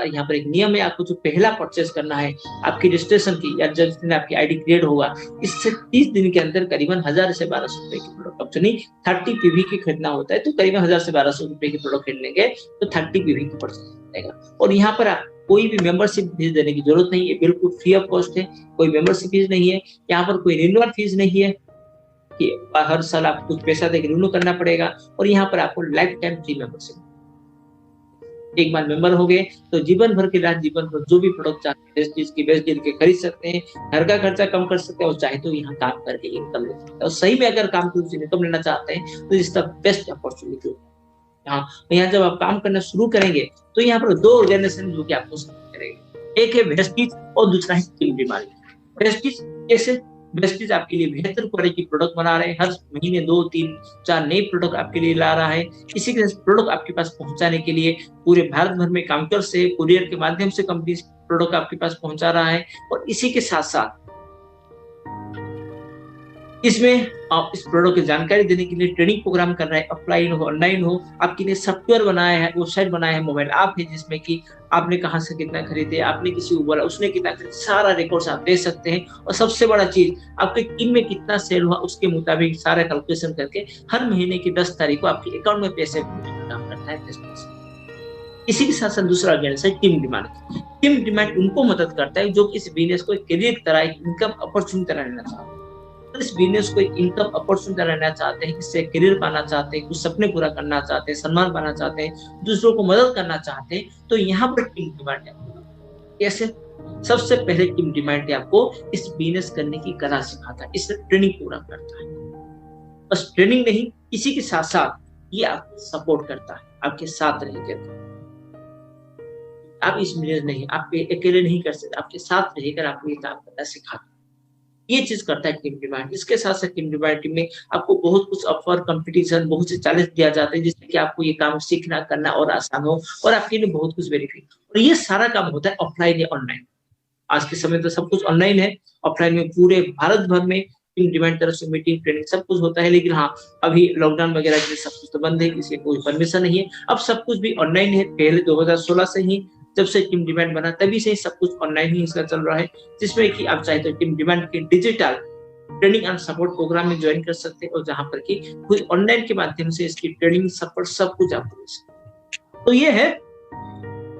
यहाँ पर एक नियम है, आपको जो पहला परचेस करना है आपकी रजिस्ट्रेशन की, या जिस दिन आपकी आईडी क्रिएट होगा, इससे 30 दिन के अंदर करीबन 1000 से 1200 रुपए की प्रोडक्ट, अब नहीं 30 PV की खरीदना होता है तो करीबन 1000 से 1200 रुपए की प्रोडक्ट खरीद लेंगे तो 30 PV की परचेस जाएगा। और यहाँ पर आप कोई भी मेंबरशिप फीस देने की जरूरत नहीं है, बिल्कुल फ्री ऑफ कॉस्ट है, कोई मेंबरशिप फीस नहीं है। यहाँ पर कोई रिन्यूअल फीस नहीं है कि हर साल आपको कुछ पैसा देकर रिन्यू करना पड़ेगा। और यहाँ पर आपको लाइफ टाइम फ्री मेंबरशिप, एक बार मेंबर हो गए तो जीवन भर के लिए जीवन भर जो भी प्रोडक्ट चाहते हैं चीज की बेस्ट डील के खरीद सकते हैं, घर का खर्चा कम कर सकते हैं, और चाहे तो यहाँ काम करके इनकम ले सकते हैं। और सही में अगर काम करके इनकम लेना चाहते हैं तो इसका बेस्ट अपॉर्चुनिटी है। यहाँ जब आप काम करना शुरू करेंगे तो यहाँ पर 2 ऑर्गेनाइजेशन जो कि आपको सपोर्ट करेंगे, एक है वेस्टीज और दूसरा है टीम बीमारी। वेस्टीज कैसे? वेस्टीज आपके लिए बेहतर क्वालिटी की प्रोडक्ट बना रहे हैं, हर महीने 2, 3, 4 नए प्रोडक्ट आपके लिए ला रहा है। इसी के साथ प्रोडक्ट आपके पास पहुंचाने के लिए पूरे भारत भर में काउंटर से, कुरियर के माध्यम से कंपनी प्रोडक्ट आपके पास पहुंचा रहा है। और इसी के साथ साथ इसमें आप इस प्रोडक्ट की जानकारी देने के लिए ट्रेनिंग प्रोग्राम कर रहा है, ऑफलाइन हो ऑनलाइन हो, आपके लिए सॉफ्टवेयर बनाया है, वेबसाइट बनाया है, मोबाइल ऐप है, जिसमें कि आपने कहां से कितना खरीदे, आपने किसी को बोला उसने कितना खरीदा, सारा रिकॉर्ड्स आप दे सकते हैं। और सबसे बड़ा चीज, आपके टीम में कितना सेल हुआ उसके मुताबिक सारा कैलकुलेशन करके हर महीने की 10 तारीख को आपके अकाउंट में पैसे काम करता है। इसी के साथ साथ दूसरा organisation Team Demand. Team Demand उनको मदद करता है जो कि इस बिजनेस को करियर की तरह, इनकम अपॉर्चुनिटी तरह लेना चाहते हैं। तो इस बिजनेस को इनकम अपॉर्चुनिटी तरह लेना चाहते हैं, इससे करियर पाना चाहते हैं, कुछ सपने पूरा करना चाहते हैं, सम्मान पाना चाहते हैं, दूसरों को मदद करना चाहते हैं, तो यहाँ पर टीम डिमांड है। कैसे? सबसे पहले टीम डिमांड आपको इस बिजनेस करने की कला सिखाता है, इस ट्रेनिंग पूरा करता है। बस ट्रेनिंग नहीं, इसी के साथ साथ ये आपको सपोर्ट करता है, आपके साथ रहेगा। आप इस बिजनेस नहीं, आप अकेले नहीं कर सकते, आपके साथ रहकर आपको ये काम करना सिखाता है। ये चीज करता है टीम डिमांड। इसके साथ साथ टीम डिमांड में आपको बहुत कुछ ऑफर, कंपटीशन, बहुत से चैलेंज दिया जाता है जिससे कि आपको ये काम सीखना करना और आसान हो और आपके लिए बहुत कुछ बेनिफिट। और ये सारा काम होता है ऑफलाइन या ऑनलाइन। आज के समय तो सब कुछ ऑनलाइन है, ऑफलाइन में पूरे भारत भर में टीम डिमांड तरफ से मीटिंग, ट्रेनिंग सब कुछ होता है। लेकिन हाँ, अभी लॉकडाउन वगैरह के लिए सब कुछ तो बंद है, किसी कोई परमिशन नहीं है। अब सब कुछ भी ऑनलाइन है। पहले 2016 से ही जब से टीम डिमांड बना तभी से सब कुछ ऑनलाइन ही इसका चल रहा है, जिसमें कि आप चाहे तो टीम डिमांड के digital training and support programme में ज्वाइन कर सकते हैं और जहां पर कि खुद ऑनलाइन के माध्यम से इसकी ट्रेनिंग, सपोर्ट सब कुछ आपको मिल सकता है। तो ये है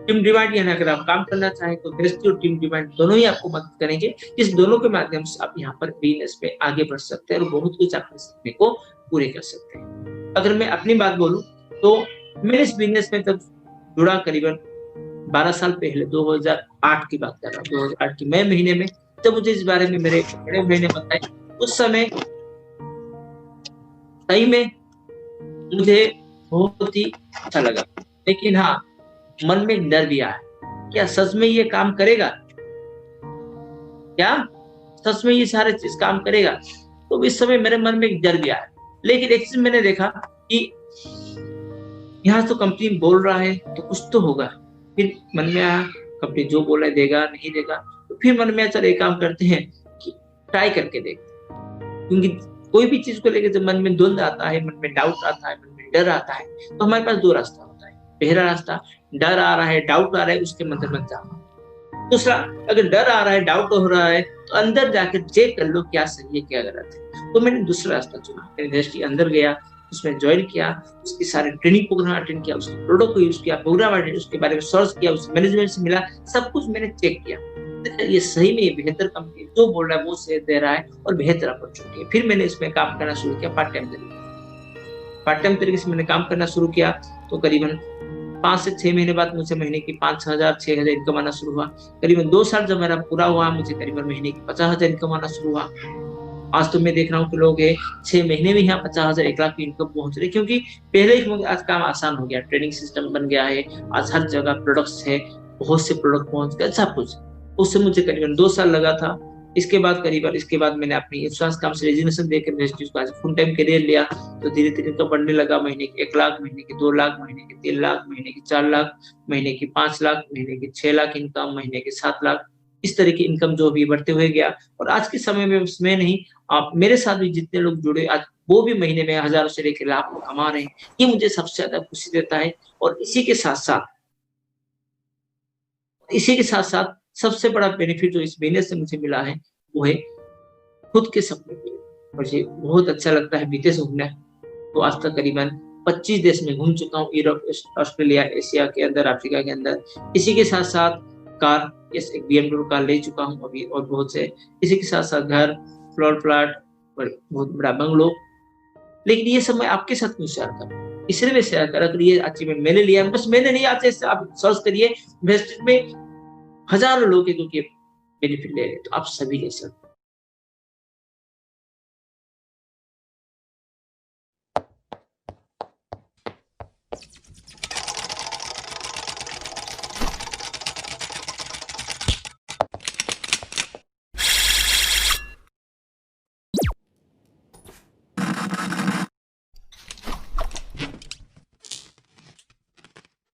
टीम डिमांड। यानी अगर आप काम करना चाहें तो बेस्ट और टीम डिमांड दोनों ही आपको मदद करेंगे। इस दोनों के माध्यम से आप यहाँ पर बिजनेस में आगे बढ़ सकते हैं और बहुत कुछ अपने सपने को पूरे कर सकते हैं। अगर मैं अपनी बात बोलूं तो मैं इस बिजनेस में तब जुड़ा करीबन 12 साल पहले, 2008 की बात कर रहा हूँ। 2008 के मई महीने में जब मुझे इस बारे में मेरे बड़े भाई ने बताया, उस समय सही में मुझे बहुत ही अच्छा लगा। लेकिन हाँ, मन में डर भी आया, क्या सच में ये काम करेगा? क्या सच में ये सारे चीज काम करेगा? तो इस समय मेरे मन में एक डर भी आया। लेकिन एक चीज मैंने देखा कि यहाँ तो कंपनी बोल रहा है तो कुछ तो होगा। फिर मन में आया, कंपनी जो बोला देगा नहीं देगा, तो फिर मन में आया चल एक काम करते हैं कि ट्राई करके देखते हैं। क्योंकि कोई भी चीज को लेकर जब मन में द्वंद आता है, मन में डाउट आता है, मन में डर आता है, तो हमारे पास दो रास्ता होता है। पहला रास्ता, डर आ रहा है, डाउट आ रहा है, उसके मंदिर मत जाओ। दूसरा, अगर डर आ रहा है, डाउट हो रहा है, तो अंदर जाकर चेक कर लो क्या सही है क्या गलत है। तो मैंने दूसरा रास्ता चुना। इंडस्ट्री अंदर गया, उसमें ज्वाइन किया, उसकी सारे ट्रेनिंग प्रोग्राम अटेंड किया, उसके प्रोडक्ट को यूज किया, प्रोग्राम अटेंड, उसके बारे में सर्च किया, उसके मैनेजमेंट से मिला, सब कुछ मैंने चेक किया। ये सही में ये बेहतर कंपनी जो बोल रहा है वो सही दे रहा है और बेहतर अपॉर्चुनिटी है। फिर मैंने इसमें काम करना शुरू किया पार्ट टाइम तरीके से मैंने काम करना शुरू किया। तो करीबन 5 से 6 महीने बाद मुझे महीने की 5,000 6,000 इनकम आना शुरू हुआ। करीबन 2 साल जब मेरा पूरा हुआ, मुझे करीबन महीने की 50,000 इनकम आना शुरू हुआ। आज तो मैं देख रहा हूँ कि लोग 6 महीने में यहाँ 50,000 1 लाख की इनकम पहुंच रहे, क्योंकि पहले ही आज काम आसान हो गया, ट्रेनिंग सिस्टम बन गया है, आज हर जगह प्रोडक्ट्स है, बहुत से प्रोडक्ट पहुंच गए, सब कुछ। उससे मुझे करीबन 2 साल लगा था। इसके बाद मैंने अपनी इंश्योरेंस काम से रेजिग्नेशन देकर इंडस्ट्री को फुल टाइम करियर लिया। तो धीरे धीरे तो बढ़ने लगा, महीने की 1 लाख, महीने की 2 लाख, महीने की 3 लाख, महीने की 4 लाख, महीने की 5 लाख, महीने की 6 लाख इनकम, महीने की 7 लाख, इस तरह की इनकम जो भी बढ़ते हुए गया। और आज के समय में मैं नहीं, आप मेरे साथ भी जितने लोग जुड़े आज वो भी महीने में हजारों से लेकर लाखों कमा रहे हैं। ये मुझे सबसे ज्यादा खुशी देता है। और इसी के साथ साथ सबसे बड़ा बेनिफिट जो इस बिजनेस से मुझे मिला है वो है खुद के सपने पूरे। मुझे बहुत अच्छा लगता है विदेश घूमना। तो आज तक करीबन 25 देश में घूम चुका हूँ, यूरोप, ऑस्ट्रेलिया, एशिया के अंदर, अफ्रीका के अंदर। इसी के साथ साथ कार, एक BMW कार ले चुका हूँ अभी, और बहुत से। इसी के साथ साथ घर, प्लॉट और बहुत बड़ा बंगलो। लेकिन ये सब मैं आपके साथ क्यों शेयर करूँ? इसलिए मैं शेयर कर, अगर ये अचीवमेंट मैंने लिया, बस मैंने नहीं, आज से आप सर्च करिए, इन्वेस्टमेंट में हजारों लोग हैं जो कि बेनिफिट ले रहे हैं, तो आप सभी ले सकते हैं।